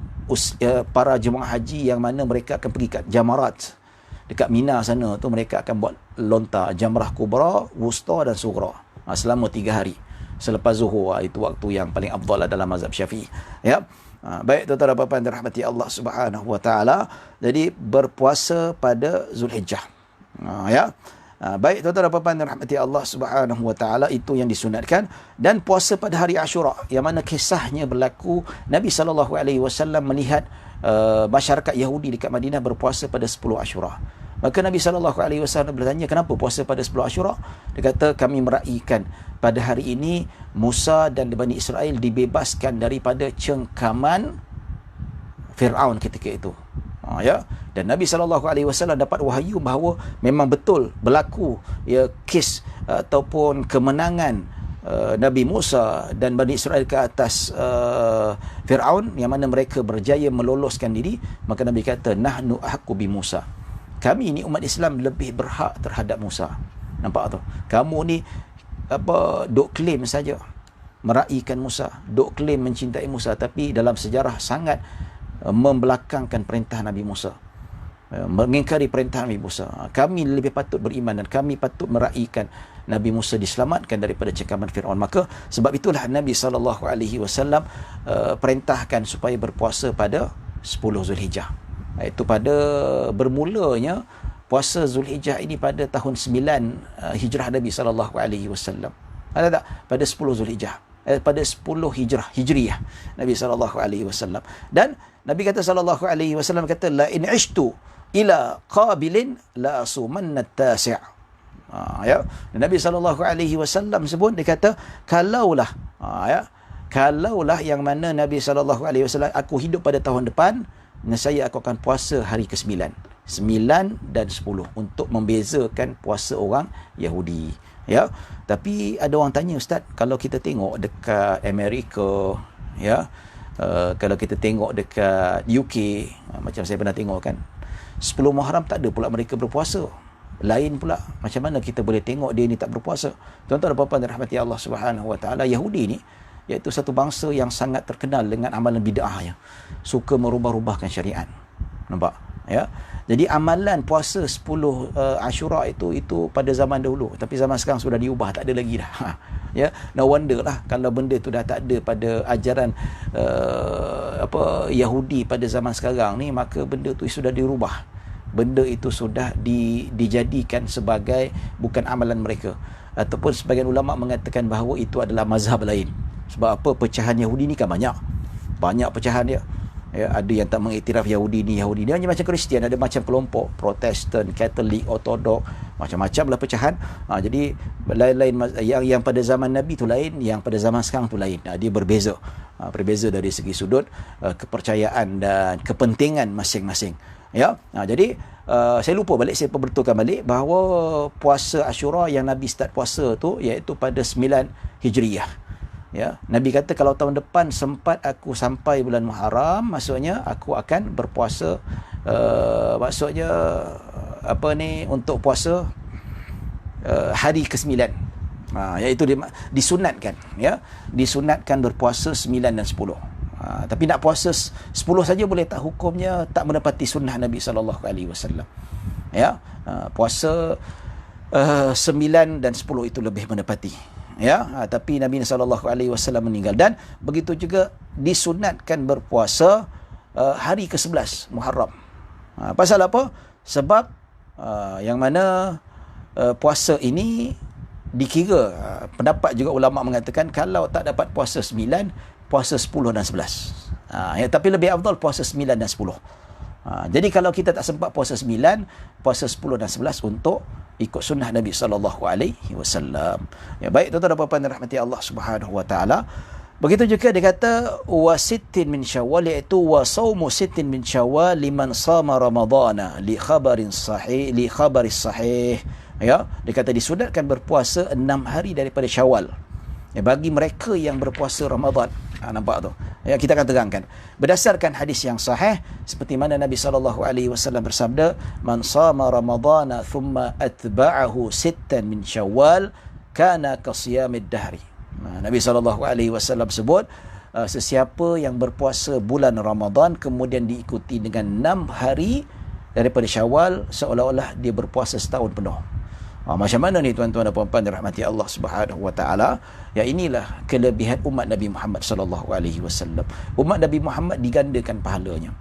para jemaah haji yang mana mereka akan pergi kat jamarat dekat Mina sana tu, mereka akan buat lontar jamrah kubra, wusta dan sughra selama 3 hari selepas zuhur. Itu waktu yang paling afdal dalam mazhab Syafi'i. Ya. Baik tuan-tuan dan puan-puan dirahmati Allah Subhanahu wa taala. Jadi berpuasa pada Zulhijjah. Ya. Baik tuan-tuan dan puan-puan dirahmati Allah Subhanahu wa taala, itu yang disunatkan. Dan puasa pada hari Ashura, yang mana kisahnya berlaku Nabi SAW melihat masyarakat Yahudi dekat Madinah berpuasa pada 10 Ashura. Maka Nabi SAW bertanya, kenapa puasa pada 10 Ashura? Dia kata, kami meraihkan pada hari ini Musa dan Bani Israel dibebaskan daripada cengkaman Fir'aun ketika itu. Ya. Dan Nabi SAW dapat wahyu bahawa memang betul berlaku kes ataupun kemenangan Nabi Musa dan Bani Israel ke atas Fir'aun, yang mana mereka berjaya meloloskan diri. Maka Nabi kata, nahnu ahqqu bi Musa, kami ni umat Islam lebih berhak terhadap Musa. Nampak tu? Kamu ni duk klaim saja meraihkan Musa, duk klaim mencintai Musa, tapi dalam sejarah sangat membelakangkan perintah Nabi Musa, mengingkari perintah Nabi Musa. Kami lebih patut beriman dan kami patut meraihkan Nabi Musa diselamatkan daripada cengkaman Fir'aun. Maka sebab itulah Nabi SAW perintahkan supaya berpuasa pada 10 Zulhijjah. Itu pada bermulanya puasa Zulhijjah ini pada tahun 9 hijrah Nabi SAW. Ada tak? Pada 10 Zulhijjah. Pada 10 hijriyah Nabi SAW. Dan Nabi kata SAW kata, la in ishtu ila qabilin la asumanna at-tasi'. Ya. Nabi SAW sebut, dia kata, kalaulah kalaulah yang mana Nabi SAW, aku hidup pada tahun depan, saya aku akan puasa hari ke-9, 9 dan 10, untuk membezakan puasa orang Yahudi. Ya. Tapi ada orang tanya, ustaz, kalau kita tengok dekat Amerika, ya, kalau kita tengok dekat UK, macam saya pernah tengok kan, 10 Muharram tak ada pula mereka berpuasa. Lain pula, macam mana kita boleh tengok dia ni tak berpuasa? Tuan-tuan dan puan-puan dirahmati Allah Subhanahu wa taala, Yahudi ni iaitu satu bangsa yang sangat terkenal dengan amalan bid'ahnya, suka merubah-rubahkan syariat. Nampak? Ya. Jadi amalan puasa 10 Ashura itu pada zaman dahulu, tapi zaman sekarang sudah diubah, tak ada lagi dah. Ya, no wonder lah kalau benda tu dah tak ada pada ajaran Yahudi pada zaman sekarang ni, maka benda tu sudah dirubah. Benda itu sudah dijadikan sebagai bukan amalan mereka, ataupun sebagian ulama mengatakan bahawa itu adalah mazhab lain. Sebab apa? Pecahan Yahudi ni kan banyak pecahan dia. Ya, ada yang tak mengiktiraf Yahudi ni hanya macam Kristian, ada macam kelompok Protestan, Katolik, Ortodok, macam-macam lah pecahan. Jadi lain-lain, yang pada zaman Nabi tu lain, yang pada zaman sekarang tu lain. Dia berbeza. Berbeza dari segi sudut kepercayaan dan kepentingan masing-masing. Ya. Jadi saya lupa balik, saya perbetulkan balik bahawa puasa Ashura yang Nabi start puasa tu iaitu pada 9 Hijriyah. Ya, Nabi kata kalau tahun depan sempat aku sampai bulan Muharram, maksudnya aku akan berpuasa untuk puasa hari ke-9. Iaitu disunatkan, ya. Disunatkan berpuasa 9 dan 10. Tapi nak puasa 10 saja boleh tak? Hukumnya tak menepati sunnah Nabi SAW. Ya, puasa 9 dan 10 itu lebih menepati. Ya, tapi Nabi SAW meninggal. Dan begitu juga disunatkan berpuasa hari ke-11 Muharram. Pasal apa? Sebab yang mana puasa ini dikira, pendapat juga ulama mengatakan kalau tak dapat puasa 9, puasa 10 dan 11. Tapi lebih afdal puasa 9 dan 10. Jadi kalau kita tak sempat puasa 9, puasa 10 dan 11 untuk ikut sunnah Nabi SAW. Ya, baik tuan-tuan dan puan-puan rahmati Allah Subhanahu wa taala. Begitu juga dia kata wa sittin min Syawal, iaitu wa saumu sittin min Syawal liman sama Ramadhana li khabaris sahih. Ya, dia kata disunatkan berpuasa 6 hari daripada Syawal. Ya, bagi mereka yang berpuasa Ramadan. Nampak tu? Ya, kita akan terangkan. Berdasarkan hadis yang sahih, seperti mana Nabi SAW bersabda, "Man sama Ramadhana thumma atba'ahu sittan min Syawal, kana kasiyamid dahri." Nabi SAW sebut, sesiapa yang berpuasa bulan Ramadan kemudian diikuti dengan 6 hari daripada Syawal, seolah-olah dia berpuasa setahun penuh. Macam mana ni tuan-tuan dan puan-puan dirahmati Allah Subhanahu wa taala? Ya, inilah kelebihan umat Nabi Muhammad sallallahu alaihi wasallam. Umat Nabi Muhammad digandakan pahalanya.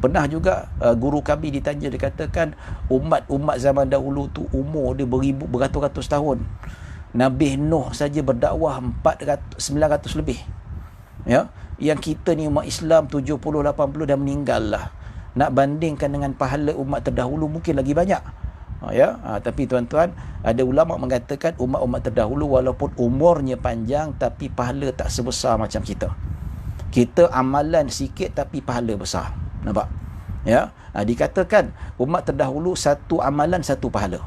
Pernah juga guru kami ditanya, dia katakan umat zaman dahulu tu umur dia beratus-ratus tahun. Nabi Nuh saja berdakwah 900 lebih. Ya, yang kita ni umat Islam 70-80 dah meninggal lah. Nak bandingkan dengan pahala umat terdahulu mungkin lagi banyak. Tapi tuan-tuan, ada ulama mengatakan umat-umat terdahulu walaupun umurnya panjang tapi pahala tak sebesar macam kita. Kita amalan sikit tapi pahala besar. Nampak? Ya, dikatakan umat terdahulu satu amalan satu pahala.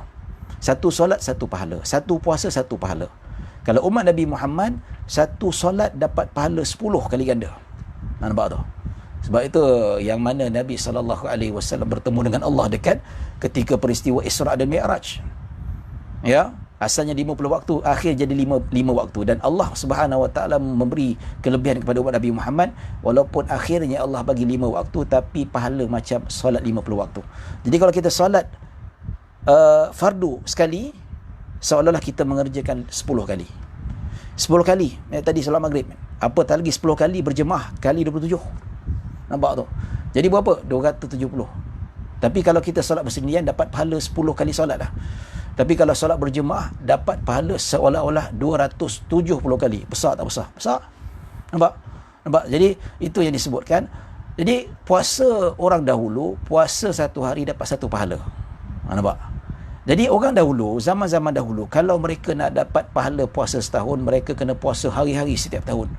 Satu solat satu pahala, satu puasa satu pahala. Kalau umat Nabi Muhammad, satu solat dapat pahala 10 kali ganda. Nampak tu? Sebab itu yang mana Nabi SAW bertemu dengan Allah dekat ketika peristiwa Isra' dan Mi'raj. Ya, asalnya 50 waktu, akhir jadi 5 waktu, dan Allah Subhanahu wa taala memberi kelebihan kepada umat Nabi Muhammad, walaupun akhirnya Allah bagi 5 waktu tapi pahala macam solat 50 waktu. Jadi kalau kita solat fardu sekali, seolah-olah kita mengerjakan 10 kali. 10 kali, tadi solat maghrib. Apatah lagi 10 kali berjemaah kali 27. Nampak tu? Jadi berapa? 270. Tapi kalau kita solat bersendirian dapat pahala 10 kali solat lah. Tapi kalau solat berjemaah dapat pahala seolah-olah 270 kali. Besar tak besar? Besar. Nampak? Jadi itu yang disebutkan. Jadi puasa orang dahulu, puasa satu hari dapat satu pahala. Nampak? Jadi orang dahulu, zaman-zaman dahulu, kalau mereka nak dapat pahala puasa setahun, mereka kena puasa hari-hari setiap tahun.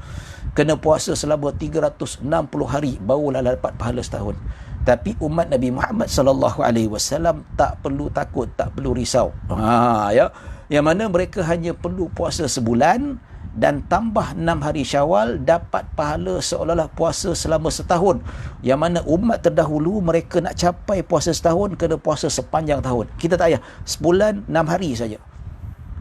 Kena puasa selama 360 hari barulah dapat pahala setahun. Tapi umat Nabi Muhammad sallallahu alaihi wasallam tak perlu takut, tak perlu risau. Ya. Yang mana mereka hanya perlu puasa sebulan dan tambah 6 hari Syawal, dapat pahala seolah-olah puasa selama setahun. Yang mana umat terdahulu mereka nak capai puasa setahun kena puasa sepanjang tahun. Kita tak payah, sebulan 6 hari saja.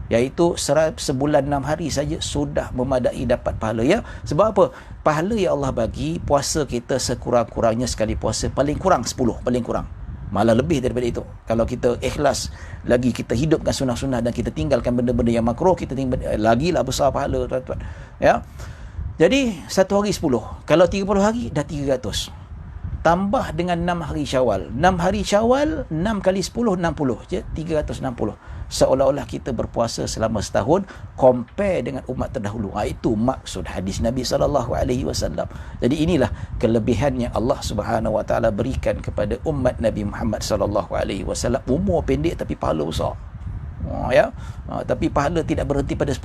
Iaitu sebulan 6 hari saja sudah memadai dapat pahala. Ya, sebab apa? Pahala yang Allah bagi, puasa kita sekurang-kurangnya sekali puasa paling kurang 10, paling kurang. Malah lebih daripada itu. Kalau kita ikhlas lagi, kita hidupkan sunnah-sunnah dan kita tinggalkan benda-benda yang makruh, kita lagilah besar pahala, tuan-tuan. Ya. Jadi satu hari 10. Kalau 30 hari dah 300. Tambah dengan 6 hari Syawal. 6 hari Syawal, 6 kali 10, 60 je, 360. Seolah-olah kita berpuasa selama setahun compare dengan umat terdahulu. Itu maksud hadis Nabi SAW. Jadi inilah kelebihan yang Allah Subhanahu wa taala berikan kepada umat Nabi Muhammad SAW. Umur pendek tapi pahala besar. Ya. Tapi pahala tidak berhenti pada 10.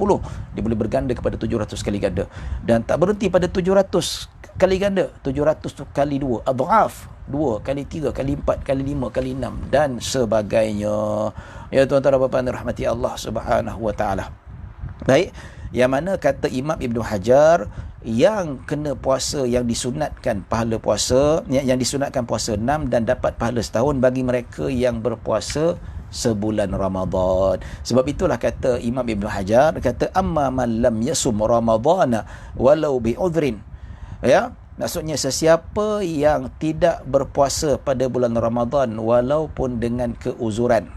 Dia boleh berganda kepada 700 kali ganda. Dan tak berhenti pada 700 kali ganda. 700 tu kali 2. Adhaf. 2 kali 3 kali 4 kali 5 kali 6 dan sebagainya. Ya tuan-tuan dan puan-puan rahmati Allah Subhanahu wa taala. Baik, yang mana kata Imam Ibn Hajar, yang kena puasa, yang disunatkan pahala puasa, yang disunatkan puasa 6 dan dapat pahala setahun bagi mereka yang berpuasa sebulan Ramadan. Sebab itulah kata Imam Ibn Hajar, kata amma man lam yasum ramadhana walau bi udhrin. Ya, maksudnya sesiapa yang tidak berpuasa pada bulan Ramadan walaupun dengan keuzuran.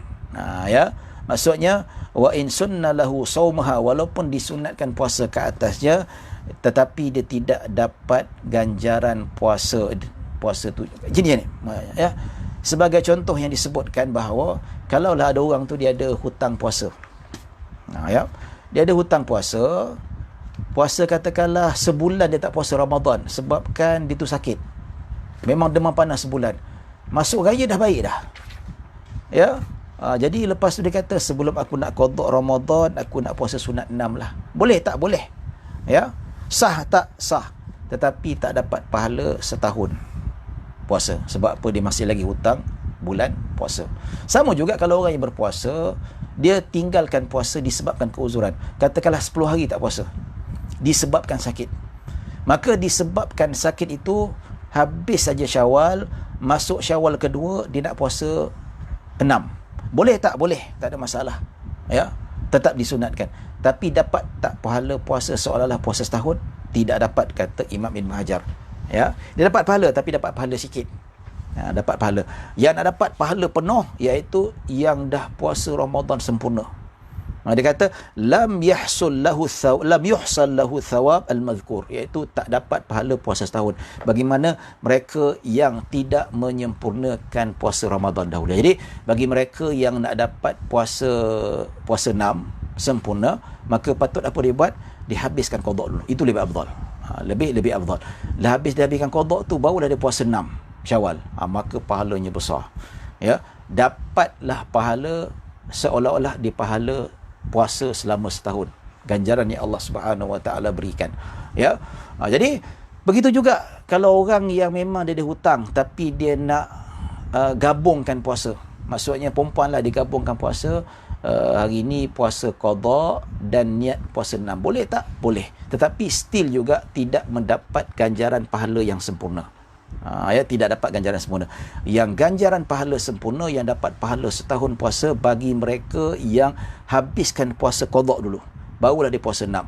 Ya, maksudnya wa in sunna lahu saumaha, walaupun disunatkan puasa ke atasnya tetapi dia tidak dapat ganjaran puasa tu. Jadi ya, sebagai contoh yang disebutkan bahawa kalaulah ada orang tu dia ada hutang puasa. Ya, dia ada hutang puasa katakanlah sebulan dia tak puasa Ramadan sebabkan dia tu sakit. Memang demam panas sebulan. Masuk raya dah baik dah. Ya. Jadi lepas tu dia kata, sebelum aku nak qada Ramadan, aku nak puasa sunat 6 lah. Boleh tak? Boleh. Ya. Sah tak? Sah. Tetapi tak dapat pahala setahun puasa. Sebab apa? Dia masih lagi hutang bulan puasa. Sama juga kalau orang yang berpuasa, dia tinggalkan puasa disebabkan keuzuran. Katakanlah 10 hari tak puasa disebabkan sakit. Maka disebabkan sakit itu, habis saja Syawal, masuk Syawal kedua, dia nak puasa 6. Boleh tak? Boleh, tak ada masalah. Ya, tetap disunatkan. Tapi dapat tak pahala puasa seolah-olah puasa setahun? Tidak dapat, kata Imam Ibn Hajar. Ya, dia dapat pahala, tapi dapat pahala sikit. Dapat pahala. Yang nak dapat pahala penuh, iaitu yang dah puasa Ramadan sempurna. Dia kata lam yuhsal lahu thawab al-madhkur, iaitu tak dapat pahala puasa setahun. Bagaimana mereka yang tidak menyempurnakan puasa Ramadan dahulu. Jadi bagi mereka yang nak dapat puasa 6 sempurna, maka patut apa dia buat? Dihabiskan qada dulu. Itu lebih afdal. Lebih afdal. Dah habiskan qada tu, barulah dia puasa 6 Syawal. Maka pahalanya besar. Ya, dapatlah pahala seolah-olah dia pahala puasa selama setahun, ganjaran yang Allah Subhanahu Wa Taala berikan. Ya, jadi begitu juga kalau orang yang memang dia ada hutang tapi dia nak gabungkan puasa, maksudnya perempuan lah, digabungkan puasa, hari ini puasa qada dan niat puasa 6, boleh tak? Boleh, tetapi still juga tidak mendapat ganjaran pahala yang sempurna. Tidak dapat ganjaran sempurna. Yang ganjaran pahala sempurna, yang dapat pahala setahun puasa, bagi mereka yang habiskan puasa qada dulu, barulah dia puasa 6.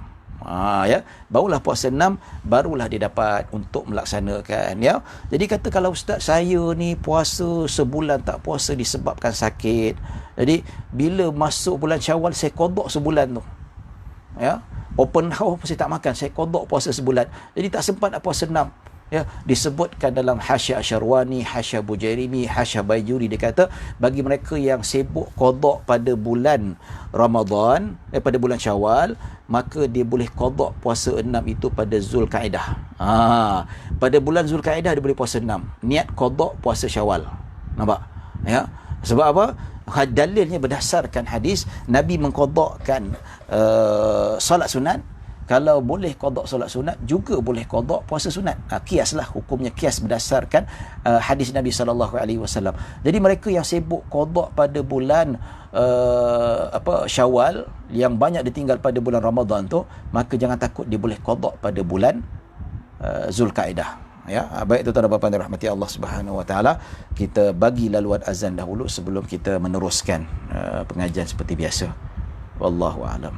Barulah puasa 6, barulah dia dapat untuk melaksanakan. Ya, jadi kata, kalau ustaz saya ni puasa sebulan tak puasa disebabkan sakit, jadi bila masuk bulan Syawal saya qada sebulan tu. Ya, open house saya tak makan, saya qada puasa sebulan, jadi tak sempat nak puasa 6. Ya, disebutkan dalam Hasya Asyarwani, Hasya Bujairimi, Hasya Baijuri, dia kata bagi mereka yang sibuk qada pada bulan Ramadan, pada bulan Syawal, maka dia boleh qada puasa 6 itu pada Zulkaidah. Pada bulan Zulkaidah dia boleh puasa 6, niat qada puasa Syawal. Nampak? Ya, sebab apa? Dalilnya berdasarkan hadis Nabi mengqadakan solat sunat. Kalau boleh qada solat sunat, juga boleh qada puasa sunat. Kiaslah, hukumnya kias berdasarkan hadis Nabi SAW. Jadi mereka yang sibuk qada pada bulan Syawal, yang banyak ditinggal pada bulan Ramadan tu, maka jangan takut, dia boleh qada pada bulan Zulkaidah. Ya, baik tuan-tuan dan puan-puan dirahmati Allah Subhanahu Wa Taala, kita bagi laluan azan dahulu sebelum kita meneruskan pengajian seperti biasa. Wallahu a'lam.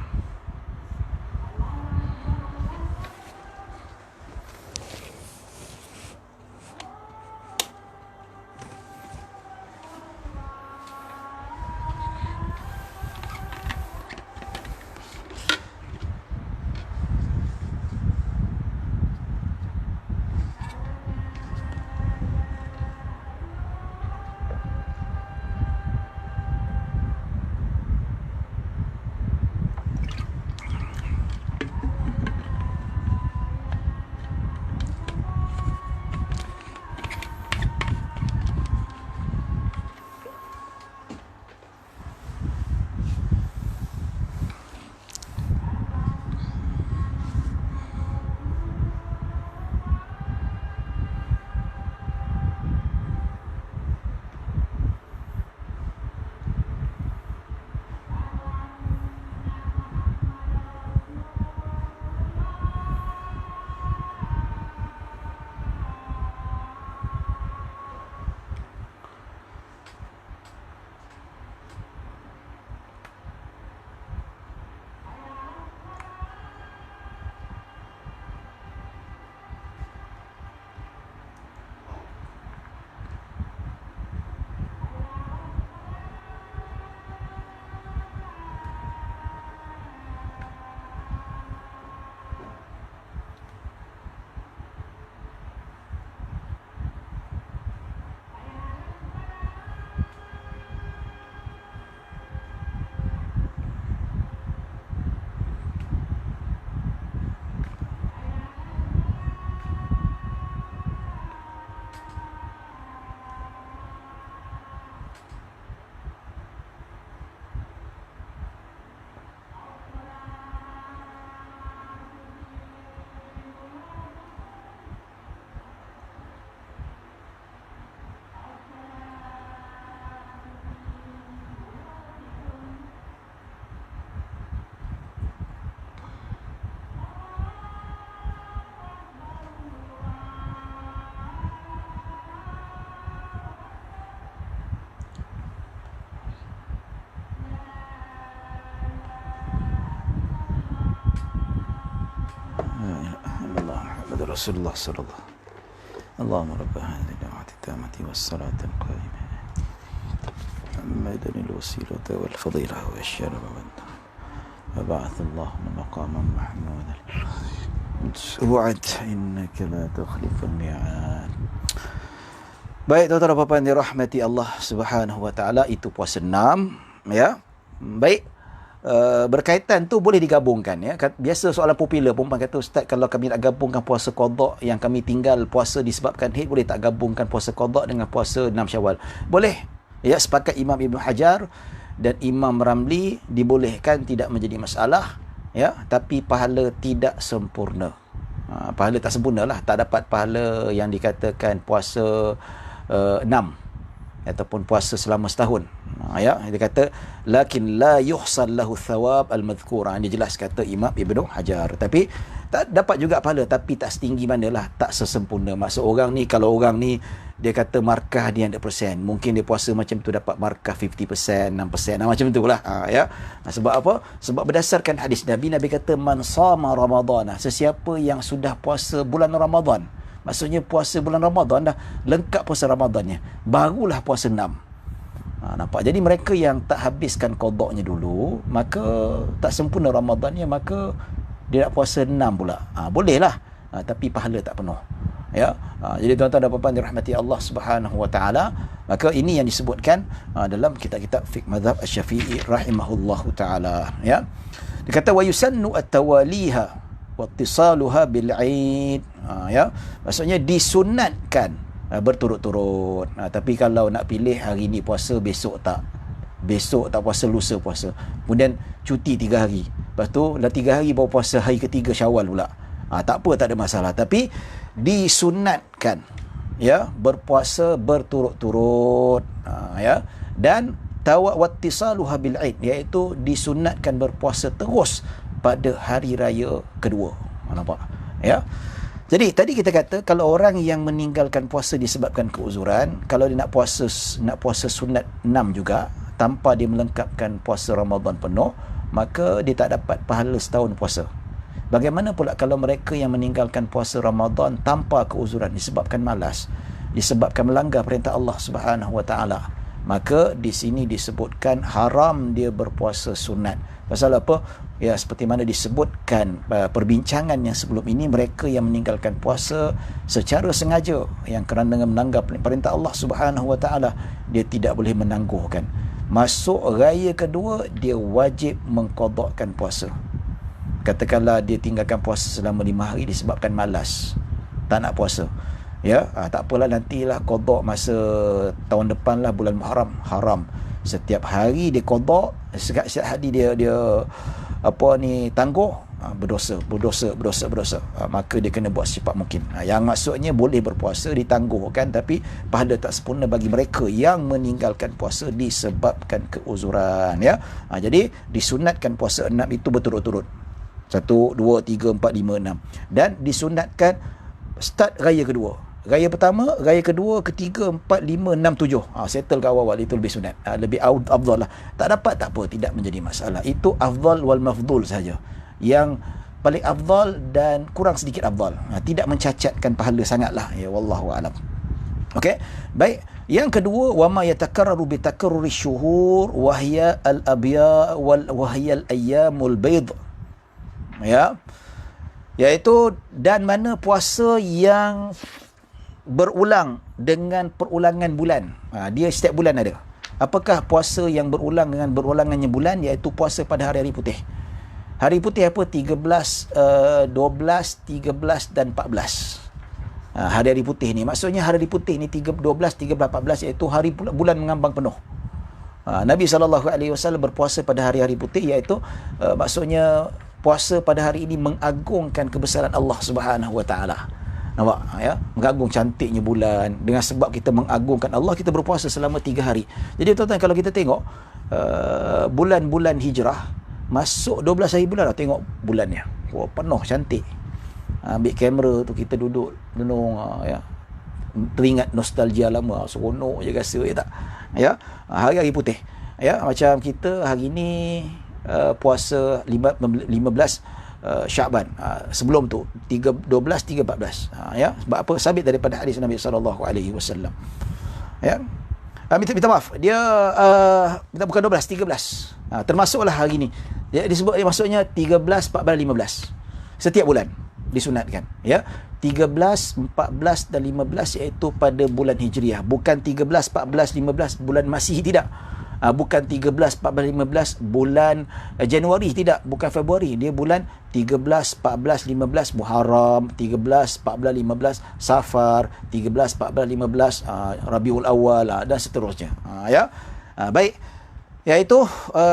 Rasulullah sallallahu. Allahumma rabb hadhihi ad-da'wati at-tammati was-salati al-qa'imah. Muhammadan al-wasilata wal-fadilah wa asy-syarafa. وبعث اللهم مقاما محمودا وعد إنك لا تخلف الميعاد. Baik tuan-tuan dan puan-puan yang dirahmati Allah Subhanahu wa taala, itu puasa 6 ya. Baik, berkaitan tu boleh digabungkan ya. Biasa soalan popular perempuan kata, ustaz kalau kami nak gabungkan puasa qada yang kami tinggal puasa disebabkan haid, boleh tak gabungkan puasa qada dengan puasa 6 Syawal? Boleh. Ya, sepakat Imam Ibn Hajar dan Imam Ramli dibolehkan, tidak menjadi masalah ya, tapi pahala tidak sempurna. Pahala tak sempurna lah, tak dapat pahala yang dikatakan puasa 6 ataupun puasa selama setahun. Ya, dia kata lakin la yuhsal lahu thawab al-madhkur. Dia jelas kata Imam Ibn Hajar, tapi tak dapat juga pahala, tapi tak setinggi manalah, tak sesempurna. Maksud orang ni, kalau orang ni dia kata markah dia 100%, mungkin dia puasa macam tu dapat markah 50%, 6%, macam tu lah. Ya. Sebab apa? Sebab berdasarkan hadis Nabi kata man sama Ramadhan, sesiapa yang sudah puasa bulan Ramadan, maksudnya puasa bulan Ramadan dah lengkap puasa Ramadannya, barulah puasa 6. Nampak? Jadi mereka yang tak habiskan qadanya dulu, maka tak sempurna Ramadannya, maka dia nak puasa 6 pula. Boleh lah, tapi pahala tak penuh. Ya. Jadi tuan-tuan dan puan-puan dirahmati Allah Subhanahu wa taala, maka ini yang disebutkan dalam kitab-kitab fiqh mazhab Asy-Syafi'i rahimahullahu taala ya. Dia kata wa yusannu at-tawaliha wa ittisaluha bil 'id. Ya. Maksudnya disunatkan berturut-turut. Tapi kalau nak pilih hari ni puasa, besok tak puasa, lusa puasa, kemudian cuti 3 hari, lepas tu dah 3 hari baru puasa hari ketiga Syawal pula, tak apa, tak ada masalah. Tapi disunatkan ya berpuasa berturut-turut ya, dan wattisaluha bil 'id, iaitu disunatkan berpuasa terus pada hari raya kedua. Nampak ya. Jadi tadi kita kata kalau orang yang meninggalkan puasa disebabkan keuzuran, kalau dia nak puasa sunat 6 juga tanpa dia melengkapkan puasa Ramadan penuh, maka dia tak dapat pahala setahun puasa. Bagaimana pula kalau mereka yang meninggalkan puasa Ramadan tanpa keuzuran disebabkan malas, disebabkan melanggar perintah Allah Subhanahu wa taala, maka di sini disebutkan haram dia berpuasa sunat. Pasal apa? Ya, seperti mana disebutkan perbincangan yang sebelum ini, mereka yang meninggalkan puasa secara sengaja yang kerana melanggar perintah Allah Subhanahu wa taala, dia tidak boleh menangguhkan. Masuk raya kedua, dia wajib mengqadakkan puasa. Katakanlah dia tinggalkan puasa selama 5 hari disebabkan malas, tak nak puasa. Ya, tak apalah, nantilah qada masa tahun depan lah, bulan Muharram. Haram. Setiap hari dia qada, setiap hari dia tangguh, berdosa. Maka dia kena buat secepat mungkin. Yang maksudnya boleh berpuasa ditangguhkan, tapi pahala tak sempurna bagi mereka yang meninggalkan puasa disebabkan keuzuran ya. Jadi disunatkan puasa 6 itu berturut-turut. 1, 2, 3, 4, 5, 6. Dan disunatkan start raya kedua. Raya pertama, raya kedua, ketiga, 4, 5, 6, 7. Settle ke awal-awal, itu lebih sunat. Lebih afdal lah. Tak dapat, tak apa, tidak menjadi masalah. Itu afdal wal mafdul saja. Yang paling afdal dan kurang sedikit afdal. Tidak mencacatkan pahala sangatlah. Ya, wallahu a'lam. Okey. Baik. Yang kedua, wa ma yatakarraru bi takarruri syuhur wa hiya al-abya wa hiya al-ayyamul bayd. Ya. Iaitu dan mana puasa yang berulang dengan perulangan bulan. Dia setiap bulan ada. Apakah puasa yang berulang dengan berulangannya bulan? Iaitu puasa pada hari-hari putih. Hari putih apa? 13, 12, 13 dan 14. Hari-hari putih ni. Maksudnya hari putih ni 12, 13, 14 iaitu hari bulan mengambang penuh. Nabi SAW berpuasa pada hari-hari putih, iaitu maksudnya puasa pada hari ini mengagungkan kebesaran Allah Subhanahu wa taala. Nampak ya? Mengagung cantiknya bulan. Dengan sebab kita mengagungkan Allah, kita berpuasa selama 3 hari. Jadi tuan-tuan, kalau kita tengok bulan-bulan hijrah, masuk 12 hari bulan dah tengok bulannya. Penuh cantik. Ambil kamera tu, kita duduk renung ya. Teringat nostalgia lama, seronok je rasa, ya tak? Ya. Hari-hari putih. Ya, macam kita hari ni puasa 15 Syaban. Sebelum tu 12 3 14. Ya, sebab apa? Sabit daripada hadis Nabi sallallahu alaihi wasallam. Ya. Minta maaf. Dia kita bukan 12, 13. Termasuklah hari ni. Dia disebut maksudnya 13, 14, 15. Setiap bulan disunatkan, ya. 13, 14 dan 15 iaitu pada bulan Hijriah, bukan 13, 14, 15 bulan Masihi, tidak. Bukan 13, 14, 15 bulan Januari, tidak, bukan Februari. Dia bulan 13, 14, 15 Muharram, 13, 14, 15 Safar, 13, 14, 15 Rabiul Awal, dan seterusnya. Ya. Baik. Iaitu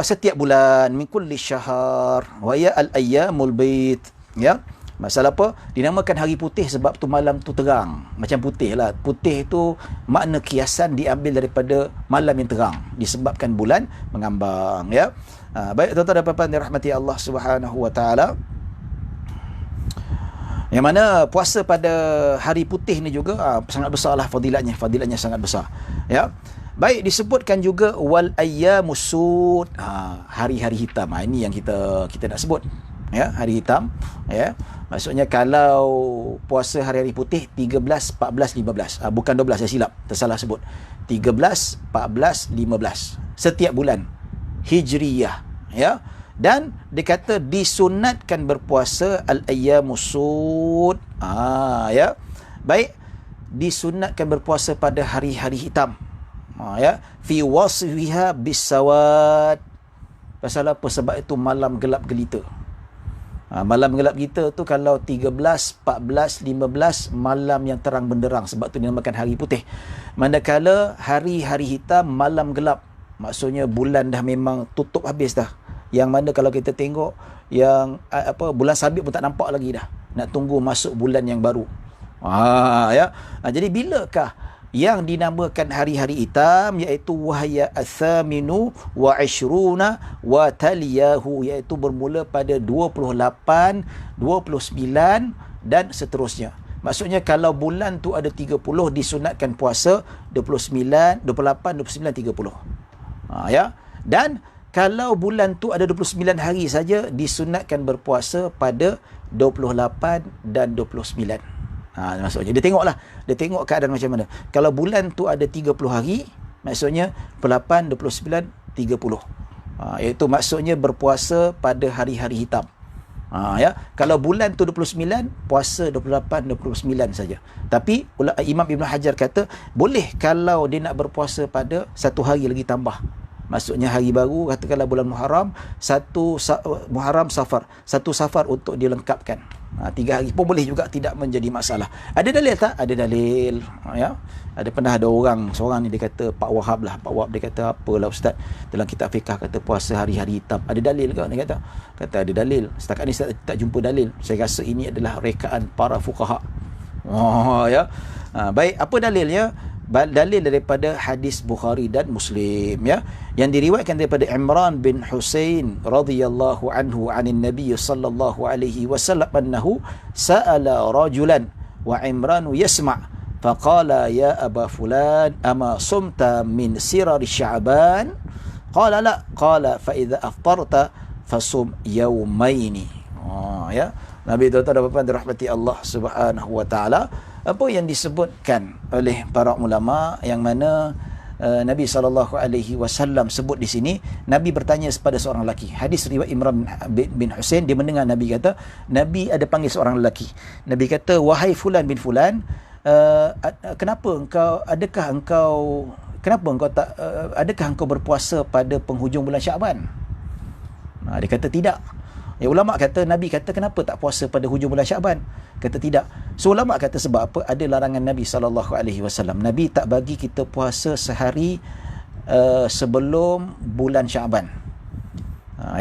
setiap bulan, min kulli syahr wa ya al-ayyamul bait. Ya. Masalah apa? Dinamakan hari putih sebab tu malam tu terang. Macam putih lah. Putih tu makna kiasan diambil daripada malam yang terang. Disebabkan bulan mengambang. Ya. Baik tuan-tuan dan puan-puan dirahmati Allah Subhanahu Wa Taala. Yang mana puasa pada hari putih ni juga sangat besar lah fadilatnya. Fadilatnya sangat besar. Ya. Baik, disebutkan juga wal ayyamus sud. Hari-hari hitam. Ini yang kita nak sebut. Ya, hari hitam. Ya. Maksudnya kalau puasa hari-hari putih 13, 14, 15. Bukan 12, saya silap. Tersalah sebut. 13, 14, 15. Setiap bulan. Hijriyah. Ya. Dan dikata disunatkan berpuasa al-ayyamus sud. Ya. Baik. Disunatkan berpuasa pada hari-hari hitam. Ya. Fi wasfiha bisawad. Pasal apa? Sebab itu malam gelap gelita. Malam gelap kita tu kalau 13, 14, 15 malam yang terang benderang, sebab tu dinamakan hari putih. Manakala hari-hari hitam malam gelap, maksudnya bulan dah memang tutup habis dah. Yang mana kalau kita tengok yang bulan sabit pun tak nampak lagi dah. Nak tunggu masuk bulan yang baru. Ya. Jadi bilakah yang dinamakan hari-hari hitam, iaitu wahya athaminu wa ishruna wa taliyahu, iaitu bermula pada 28, 29 dan seterusnya. Maksudnya kalau bulan tu ada 30 disunatkan puasa 29, 28, 29, 30. Ya. Dan kalau bulan tu ada 29 hari saja disunatkan berpuasa pada 28 dan 29. Maksudnya dia tengok keadaan macam mana. Kalau bulan tu ada 30 hari, maksudnya 28, 29, 30. Iaitu maksudnya berpuasa pada hari-hari hitam. Ya. Kalau bulan tu 29, puasa 28, 29 saja. Tapi Imam Ibn Hajar kata boleh kalau dia nak berpuasa pada satu hari lagi tambah. Maksudnya hari baru, katakanlah bulan Muharram, Muharram Safar, satu Safar untuk dilengkapkan. 3 hari pun boleh juga, tidak menjadi masalah. Ada dalil tak? Ada dalil. Ya. Pernah ada seorang ni dia kata Pak Wahab dia kata apalah ustaz, dalam kitab fiqah kata puasa hari-hari hitam. Ada dalil ke? Dia kata ada dalil. Setakat ni saya tak jumpa dalil. Saya rasa ini adalah rekaan para fuqaha. Ya. Baik, apa dalilnya? Dalil daripada hadis Bukhari dan Muslim, ya, yang diriwayatkan daripada Imran bin Husain radhiyallahu anhu anin Nabi sallallahu alaihi wasallam annahu sa'ala rajulan wa Imran yasma' faqala ya aba fulan ama sumta min sirar sya'ban qala la qala fa idza aftarta fasum yawmaini. Ya, Nabi tuan-tuan dan puan-puan dirahmati Allah Subhanahu wa taala, apa yang disebutkan oleh para ulama, yang mana Nabi SAW sebut di sini, Nabi bertanya kepada seorang lelaki. Hadis riwayat Imran bin Husain, dia mendengar Nabi kata, Nabi ada panggil seorang lelaki. Nabi kata, wahai fulan bin fulan, adakah engkau berpuasa pada penghujung bulan Syaban? Dia kata tidak. Ya, ulama kata, Nabi kata kenapa tak puasa pada hujung bulan Syaban? Kata tidak. So ulama kata sebab apa? Ada larangan Nabi SAW. Nabi tak bagi kita puasa sehari sebelum bulan Syaban.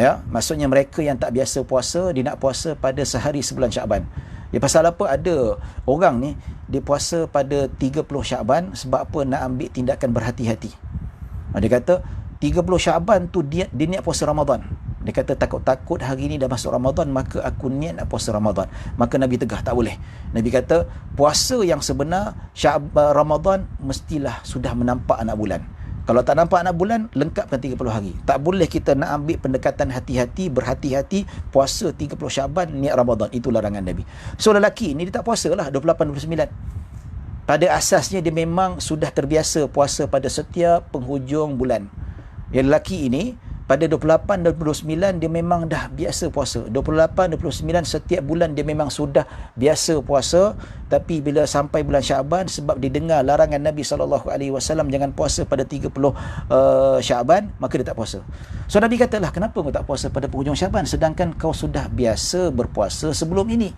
Ya, maksudnya mereka yang tak biasa puasa, dia nak puasa pada sehari sebulan Syaban. Ya, pasal apa? Ada orang ni dia puasa pada 30 Syaban sebab apa? Nak ambil tindakan berhati-hati. Dia kata 30 Syaban tu dia niat puasa Ramadan. Dia kata takut-takut hari ni dah masuk Ramadan, maka aku niat nak puasa Ramadan. Maka Nabi tegah, tak boleh. Nabi kata puasa yang sebenar Ramadan mestilah sudah menampak anak bulan. Kalau tak nampak anak bulan, lengkapkan 30 hari. Tak boleh kita nak ambil pendekatan hati-hati, berhati-hati, puasa 30 Syaban, niat Ramadan. Itu larangan Nabi. So, lelaki ni dia tak puasa lah 28-29. Pada asasnya dia memang sudah terbiasa puasa pada setiap penghujung bulan. Yang lelaki ini, pada 28 dan 29 dia memang dah biasa puasa. 28, 29 setiap bulan dia memang sudah biasa puasa. Tapi bila sampai bulan Syaban, sebab didengar larangan Nabi SAW jangan puasa pada 30 Syaban, maka dia tak puasa. So Nabi katalah, kenapa kau tak puasa pada penghujung Syaban sedangkan kau sudah biasa berpuasa sebelum ini?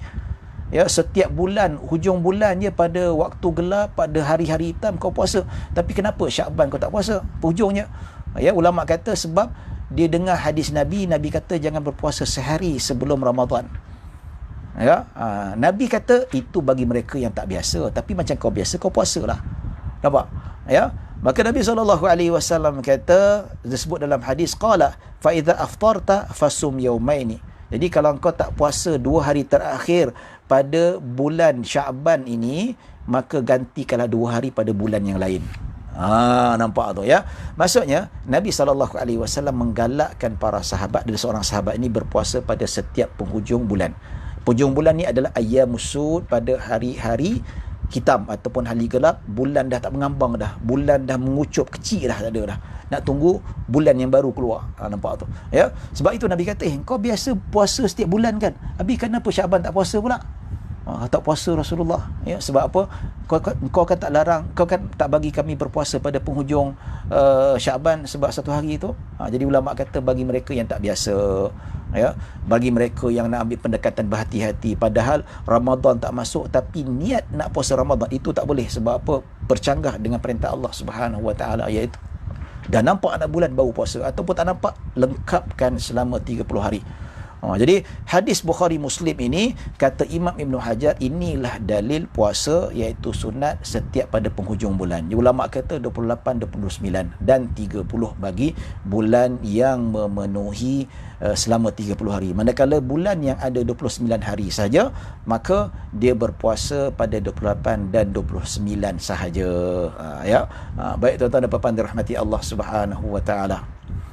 Ya, setiap bulan, hujung bulannya pada waktu gelap, pada hari-hari hitam kau puasa. Tapi kenapa Syaban kau tak puasa? Hujungnya. Ya, ulama kata sebab dia dengar hadis Nabi, Nabi kata jangan berpuasa sehari sebelum Ramadan. Ya, Nabi kata itu bagi mereka yang tak biasa, tapi macam kau biasa kau puasalah. Nampak? Ya. Maka Nabi SAW kata, disebut dalam hadis, qala fa idza aftarta fasum yaumaini. Jadi kalau kau tak puasa 2 hari terakhir pada bulan Syaban ini, maka gantikanlah 2 hari pada bulan yang lain. Nampak tu ya. Maksudnya Nabi SAW menggalakkan para sahabat, dan seorang sahabat ini berpuasa pada setiap penghujung bulan. Penghujung bulan ni adalah ayyamus sud, pada hari-hari hitam ataupun hari gelap. Bulan dah tak mengambang dah, bulan dah mengucup kecil dah, tak ada dah. Nak tunggu bulan yang baru keluar. Nampak tu ya. Sebab itu Nabi kata, kau biasa puasa setiap bulan kan, habis kenapa Syaban tak puasa pula? Tak puasa Rasulullah, ya. Sebab apa? Kau kan tak larang, kau kan tak bagi kami berpuasa pada penghujung Syaban sebab satu hari itu. Jadi ulama kata bagi mereka yang tak biasa, ya, bagi mereka yang nak ambil pendekatan berhati-hati, padahal Ramadan tak masuk tapi niat nak puasa Ramadan, itu tak boleh. Sebab apa? Bercanggah dengan perintah Allah Subhanahu Wa Taala, iaitu dah nampak anak bulan baru puasa, ataupun tak nampak, lengkapkan selama 30 hari. Jadi hadis Bukhari Muslim ini, kata Imam Ibn Hajar, inilah dalil puasa iaitu sunat setiap pada penghujung bulan. Ulama kata 28, 29 dan 30 bagi bulan yang memenuhi selama 30 hari. Manakala bulan yang ada 29 hari saja, maka dia berpuasa pada 28 dan 29 sahaja. Baik tuan-tuan dan puan-puan dirahmati Allah Subhanahu Wa Taala.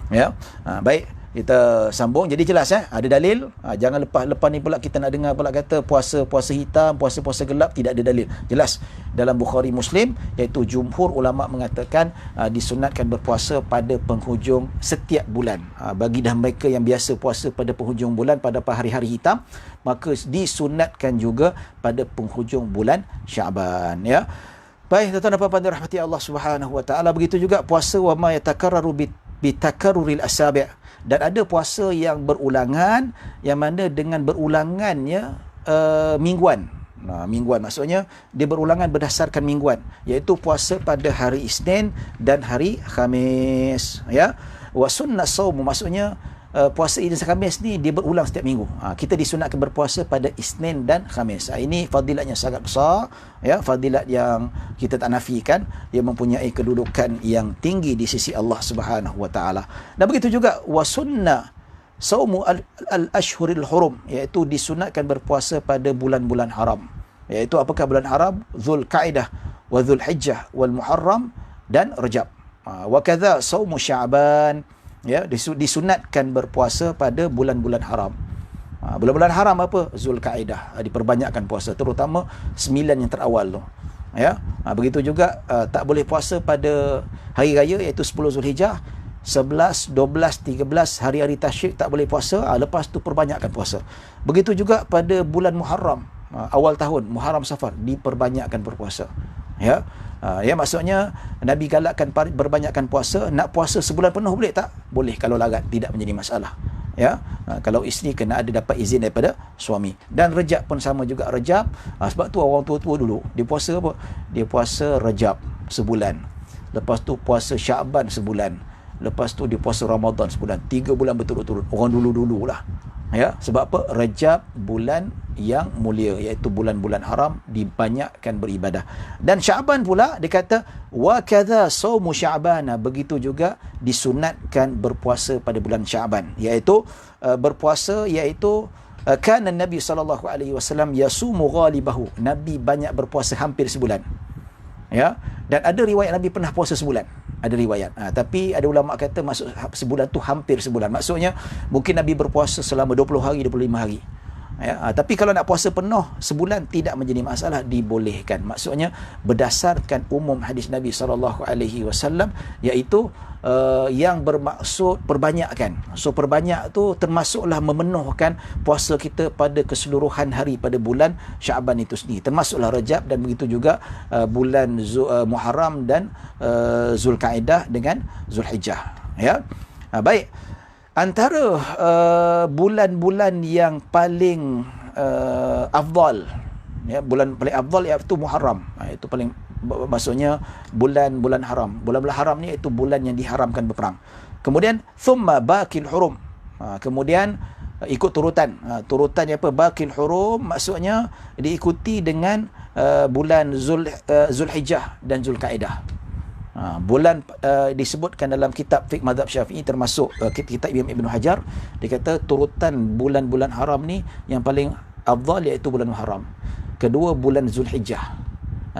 Ya. Baik, kita sambung. Jadi jelas ada dalil. Jangan lepas ni pula kita nak dengar pula kata puasa hitam, puasa gelap, tidak ada dalil. Jelas dalam Bukhari Muslim, iaitu jumhur ulama mengatakan disunatkan berpuasa pada penghujung setiap bulan. Bagi dah mereka yang biasa puasa pada penghujung bulan pada hari-hari hitam, maka disunatkan juga pada penghujung bulan Syaban, ya. Baik, tuan-tuan dan puan-puan dirahmati Allah Subhanahu Wa Taala, begitu juga puasa wa ma yatakarraru bi takarruril asabi'. Dan ada puasa yang berulangan, yang mana dengan berulangannya mingguan. Mingguan maksudnya dia berulangan berdasarkan mingguan, iaitu puasa pada hari Isnin dan hari Khamis, ya. Wa sunnah saum, maksudnya puasa Isnin dan Khamis ni dia berulang setiap minggu. Kita disunatkan berpuasa pada Isnin dan Khamis. Ini fadilatnya sangat besar, ya, fadilat yang kita tak nafikan. Dia mempunyai kedudukan yang tinggi di sisi Allah Subhanahu Wa Taala. Dan begitu juga wa sunnah saumu al-ashhuril hurum, iaitu disunatkan berpuasa pada bulan-bulan haram. Iaitu apakah bulan haram? Zulkaidah wa Zulhijjah wal Muharram dan Rajab. Wa kadza saumu Sya'ban, ya, disunatkan berpuasa pada bulan-bulan haram. Bulan-bulan haram apa? Zulkaidah, diperbanyakkan puasa, terutama 9 yang terawal tu, ya. Begitu juga tak boleh puasa pada hari raya, iaitu 10 Zulhijjah, 11, 12, 13 hari-hari tasyrik tak boleh puasa. Lepas tu perbanyakkan puasa. Begitu juga pada bulan Muharram, awal tahun, Muharram Safar, diperbanyakkan berpuasa, ya. Ya, maksudnya Nabi galakkan berbanyakkan puasa. Nak puasa sebulan penuh boleh tak? Boleh kalau larat, tidak menjadi masalah, ya. Kalau isteri kena ada dapat izin daripada suami. Dan Rejab pun sama juga. Rejab, sebab tu orang tua-tua dulu dia puasa apa? Dia puasa Rejab sebulan, lepas tu puasa Syaban sebulan, lepas tu dia puasa Ramadan sebulan. 3 bulan berturut-turut. Orang dulu-dululah, ya. Sebab apa? Rejab bulan yang mulia, iaitu bulan-bulan haram, dibanyakkan beribadah. Dan Syaban pula dia kata wa kadza saumu Sya'ban, begitu juga disunatkan berpuasa pada bulan Syaban, iaitu berpuasa, iaitu kana Nabi SAW yasumu ghalibahu, Nabi banyak berpuasa hampir sebulan, ya. Dan ada riwayat Nabi pernah puasa sebulan. Ada riwayat. Tapi ada ulama kata maksud sebulan tu hampir sebulan. Maksudnya mungkin Nabi berpuasa selama 20 hari, 25 hari. Tapi kalau nak puasa penuh sebulan tidak menjadi masalah, dibolehkan. Maksudnya berdasarkan umum hadis Nabi SAW, iaitu yang bermaksud perbanyakkan. So perbanyak tu termasuklah memenuhkan puasa kita pada keseluruhan hari pada bulan Syaban itu sendiri. Termasuklah Rajab, dan begitu juga bulan Muharram dan Zulkaidah dengan Zulhijjah. Baik. Antara bulan-bulan yang paling afdal, bulan paling afdal iaitu Muharram. Itu paling, maksudnya bulan-bulan haram. Bulan-bulan haram ni itu bulan yang diharamkan berperang. Kemudian thumma baqil hurum. Kemudian ikut turutan. Turutannya apa? Baqil hurum maksudnya diikuti dengan bulan Zulhijjah dan Zulkaidah. Bulan disebutkan dalam kitab fiqh mazhab Syafi'i, termasuk kitab Ibn Hajar, dia kata turutan bulan-bulan haram ni yang paling afdal iaitu bulan Muharram. Kedua bulan Zulhijjah.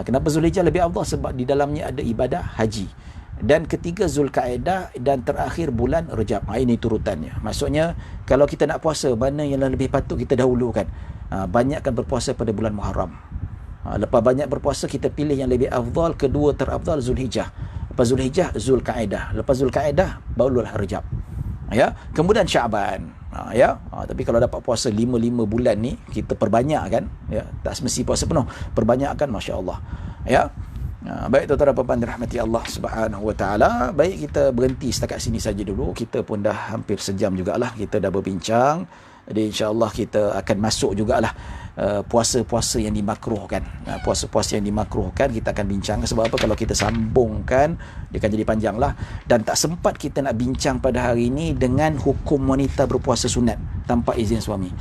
Kenapa Zulhijjah lebih afdal? Sebab di dalamnya ada ibadah haji. Dan ketiga Zulkaidah, dan terakhir bulan Rajab. Ini turutannya. Maksudnya kalau kita nak puasa, mana yang lebih patut kita dahulukan? Banyakkan berpuasa pada bulan Muharram. Lepas banyak berpuasa, kita pilih yang lebih afdal. Kedua terafdal Zulhijjah. Lepas Zulhijjah, Zulkaidah. Lepas Zulkaidah, barulah Rajab. Kemudian Syaban. Tapi kalau dapat puasa 5 bulan ni, kita perbanyakkan. Tak semesti puasa penuh. Perbanyakkan, Masya Allah. Baik, tuan-tuan dan puan-puan dirahmati Allah Subhanahu Wa Taala. Baik, kita berhenti setakat sini saja dulu. Kita pun dah hampir sejam jugalah kita dah berbincang. Jadi insya-Allah kita akan masuk jugalah puasa-puasa yang dimakruhkan. Puasa-puasa yang dimakruhkan kita akan bincang. Sebab apa? Kalau kita sambungkan, dia akan jadi panjang lah. Dan tak sempat kita nak bincang pada hari ini dengan hukum wanita berpuasa sunat tanpa izin suami.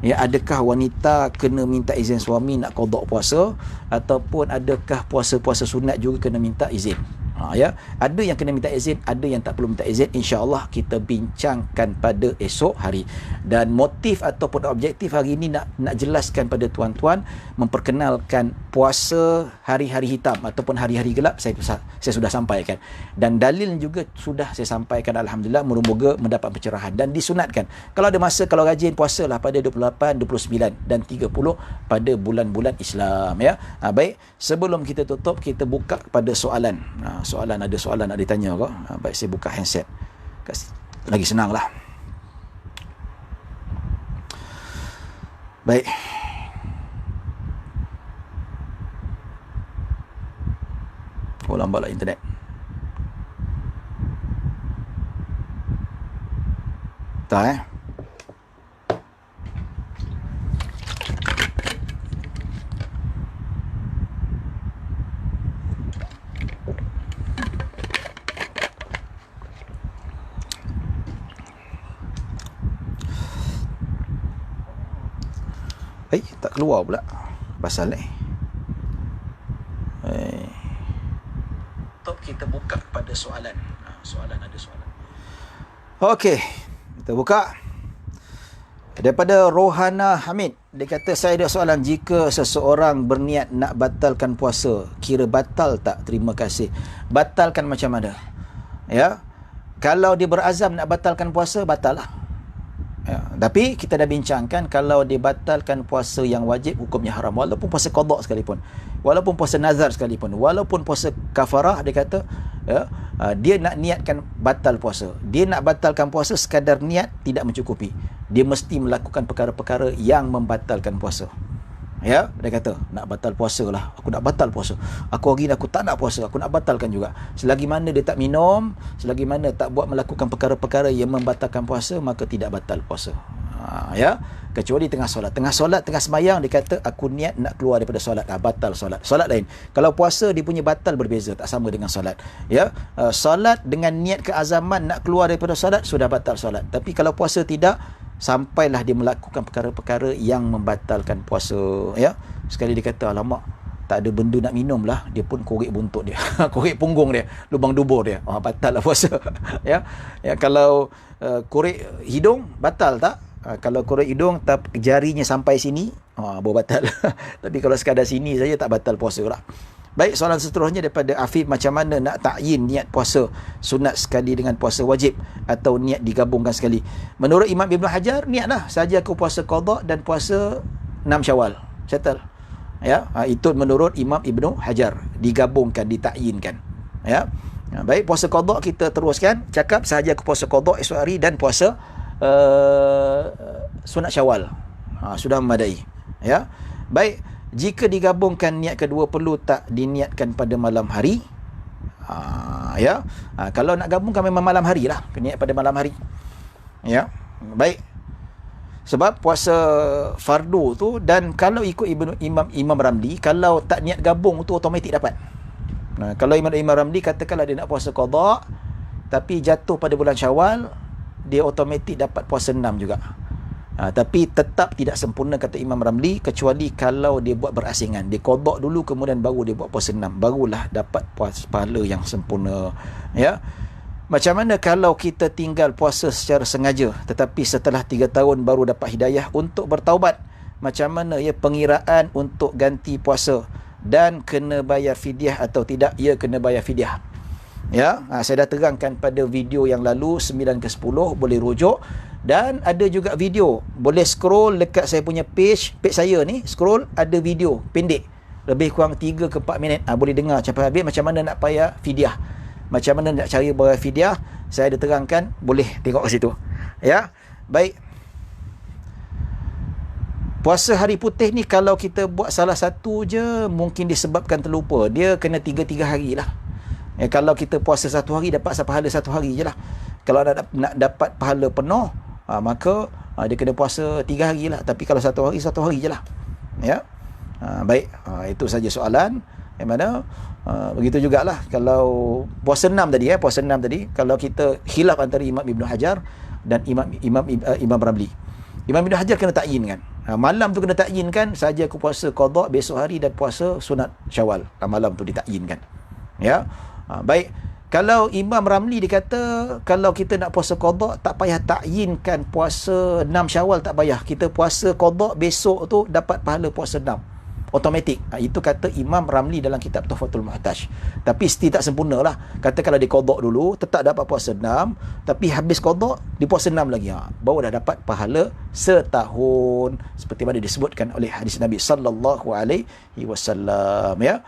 Adakah wanita kena minta izin suami nak qada puasa, ataupun adakah puasa-puasa sunat juga kena minta izin? Ada yang kena minta izin, ada yang tak perlu minta izin. InsyaAllah kita bincangkan pada esok hari. Dan motif ataupun objektif hari ini nak jelaskan pada tuan-tuan, memperkenalkan puasa hari-hari hitam ataupun hari-hari gelap. Saya sudah sampaikan, dan dalil juga sudah saya sampaikan. Alhamdulillah, moga-moga mendapat pencerahan. Dan disunatkan, kalau ada masa, kalau rajin, puasalah pada 28, 29 dan 30 pada bulan-bulan Islam. Baik, sebelum kita tutup, kita buka pada soalan. Ada soalan nak ditanya kok. Baik, saya buka handset. Lagi senang lah. Baik. Lambatlah internet. Tak tak keluar pula pasal ni. Kita buka pada soalan. Ada soalan. Okey, kita buka. Daripada Rohana Hamid, dia kata, saya ada soalan. Jika seseorang berniat nak batalkan puasa, kira batal tak? Terima kasih. Batalkan macam mana? Kalau dia berazam nak batalkan puasa, batal lah. Tapi kita dah bincangkan, kalau dia batalkan puasa yang wajib, hukumnya haram. Walaupun puasa qada sekalipun, walaupun puasa nazar sekalipun, walaupun puasa kafarah, dia kata dia nak niatkan batal puasa. Dia nak batalkan puasa, sekadar niat tidak mencukupi. Dia mesti melakukan perkara-perkara yang membatalkan puasa. Dia kata, nak batal puasa lah. Aku nak batal puasa. Aku hari ni aku tak nak puasa. Aku nak batalkan juga. Selagi mana dia tak minum, selagi mana tak buat melakukan perkara-perkara yang membatalkan puasa, maka tidak batal puasa. Kecuali tengah solat. Tengah sembahyang, dia kata, aku niat nak keluar daripada solat. Batal solat. Solat lain. Kalau puasa, dia punya batal berbeza. Tak sama dengan solat. Solat dengan niat keazaman nak keluar daripada solat, sudah batal solat. Tapi kalau puasa tidak, sampailah dia melakukan perkara-perkara yang membatalkan puasa. Sekali dia kata, alamak, tak ada benda nak minum lah, dia pun korek buntut dia, korek punggung dia, lubang dubur dia, batal lah puasa. Kalau korek hidung, batal tak? Kalau korek hidung jarinya sampai sini, baru batal. Tapi kalau sekadar sini saja, tak batal puasa lah. Baik, soalan seterusnya daripada Afif, macam mana nak takyin niat puasa sunat sekali dengan puasa wajib atau niat digabungkan sekali? Menurut Imam Ibn Hajar, niatlah saja aku puasa qada dan puasa 6 Syawal. Settle. Ya, itu menurut Imam Ibn Hajar, digabungkan, ditakyinkan. Ya. Baik, puasa qada kita teruskan, cakap sahaja aku puasa qada esok hari dan puasa sunat Syawal. Sudah memadai. Ya. Baik, jika digabungkan niat kedua perlu tak diniatkan pada malam hari? Kalau nak gabungkan memang malam hari lah, niat pada malam hari. Ya. Baik. Sebab puasa fardu tu, dan kalau ikut Imam Ramli, kalau tak niat gabung tu automatik dapat. Kalau Imam Ramli katakanlah dia nak puasa qada tapi jatuh pada bulan Syawal, dia automatik dapat puasa 6 juga. Tapi tetap tidak sempurna kata Imam Ramli, kecuali kalau dia buat berasingan. Dia qada dulu kemudian baru dia buat puasa 6, barulah dapat pahala yang sempurna. Ya. Macam mana kalau kita tinggal puasa secara sengaja tetapi setelah 3 tahun baru dapat hidayah untuk bertaubat? Macam mana ya pengiraan untuk ganti puasa, dan kena bayar fidyah atau tidak? Ya, kena bayar fidyah. Ya, saya dah terangkan pada video yang lalu 9 ke 10, boleh rujuk. Dan ada juga video, boleh scroll dekat saya punya page saya ni, scroll ada video pendek lebih kurang 3 ke 4 minit. Boleh dengar sampai habis macam mana nak bayar fidyah, macam mana nak cari bayar fidyah, saya ada terangkan, boleh tengok kat situ. Ya. Baik, puasa hari putih ni kalau kita buat salah satu je mungkin disebabkan terlupa, dia kena 3 hari lah. Kalau kita puasa 1 hari dapat pahala 1 hari je lah. Kalau nak dapat pahala penuh, maka dia kena puasa 3 hari lah. Tapi kalau 1 hari je lah. Ya. Baik, itu saja soalan. Yang mana begitu jugalah kalau puasa 6 tadi, puasa 6 tadi, kalau kita khilaf antara Imam Ibn Hajar dan Imam Ramli. Imam Ibn Hajar kena takyinkan. Malam tu kena takyinkan, saja aku puasa qada besok hari dan puasa sunat Syawal. Malam tu ditakyinkan. Ya. Baik, kalau Imam Ramli dia kata kalau kita nak puasa qada tak payah takyinkan puasa 6 Syawal, tak payah. Kita puasa qada besok tu dapat pahala puasa 6. Automatik. Itu kata Imam Ramli dalam kitab Tuhfatul Muhtaj. Tapi still tak sempurna lah. Kata kalau dia qada dulu tetap dapat puasa 6, tapi habis qada dia puasa 6 lagi. Baru dah dapat pahala setahun, seperti mana disebutkan oleh hadis Nabi sallallahu alaihi wasallam. Ya.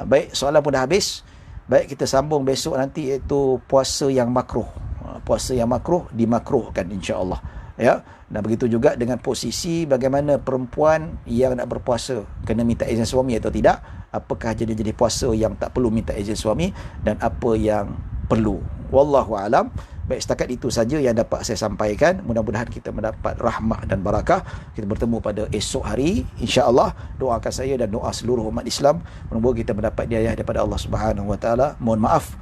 Baik, soalan pun dah habis. Baik, kita sambung besok nanti, iaitu puasa yang makruh. Puasa yang makruh dimakruhkan insya-Allah. Ya. Dan begitu juga dengan posisi bagaimana perempuan yang nak berpuasa, kena minta izin suami atau tidak, apakah jadi puasa yang tak perlu minta izin suami, dan apa yang perlu. Wallahu alam. Baik, setakat itu saja yang dapat saya sampaikan. Mudah-mudahan kita mendapat rahmah dan barakah. Kita bertemu pada esok hari insya-Allah. Doakan saya dan doa seluruh umat Islam, mudah-mudahan kita mendapat hidayah daripada Allah Subhanahu wa taala. Mohon maaf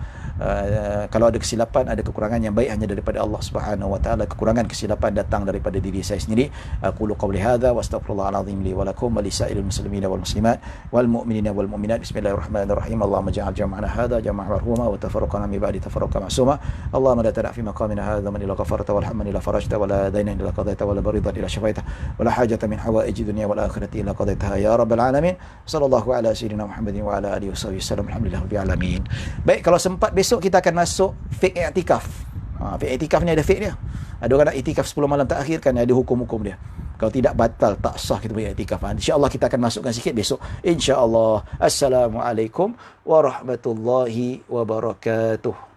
kalau ada kesilapan, ada kekurangan, yang baik hanya daripada Allah Subhanahu wa taala. Kekurangan kesilapan datang daripada diri saya sendiri. Aqulu qawli hadza wa astaghfirullahal azim li wa lakum wa lisairil muslimina wal muslimat wal mu'minina wal mu'minat. Bismillahirrahmanirrahim. Allahumma ja'al jam'ana hadza jam'an marhuma wa tafarraqana min ba'di tafarruqan ma'suma. Allahumma la tada' fi maqamina hadza man ila ghafarta wal hamman ila farajta wa la dayna ila qadaita wa la baridan ila shafaita wa la hajata min hawaiji dunya wal akhirati ila qadaitaha ya rabbal alamin. Sallallahu ala sayyidina Muhammadin wa ala alihi wasallam. Alhamdulillahirabbil alamin. Baik, kalau sempat besok kita akan masuk fik i'tikaf. Fik i'tikaf ni ada fik dia. Ada orang nak i'tikaf 10 malam terakhir kan, ada hukum-hukum dia. Kalau tidak, batal, tak sah kita punya i'tikaf. InsyaAllah kita akan masukkan sikit besok. InsyaAllah. Assalamualaikum warahmatullahi wabarakatuh.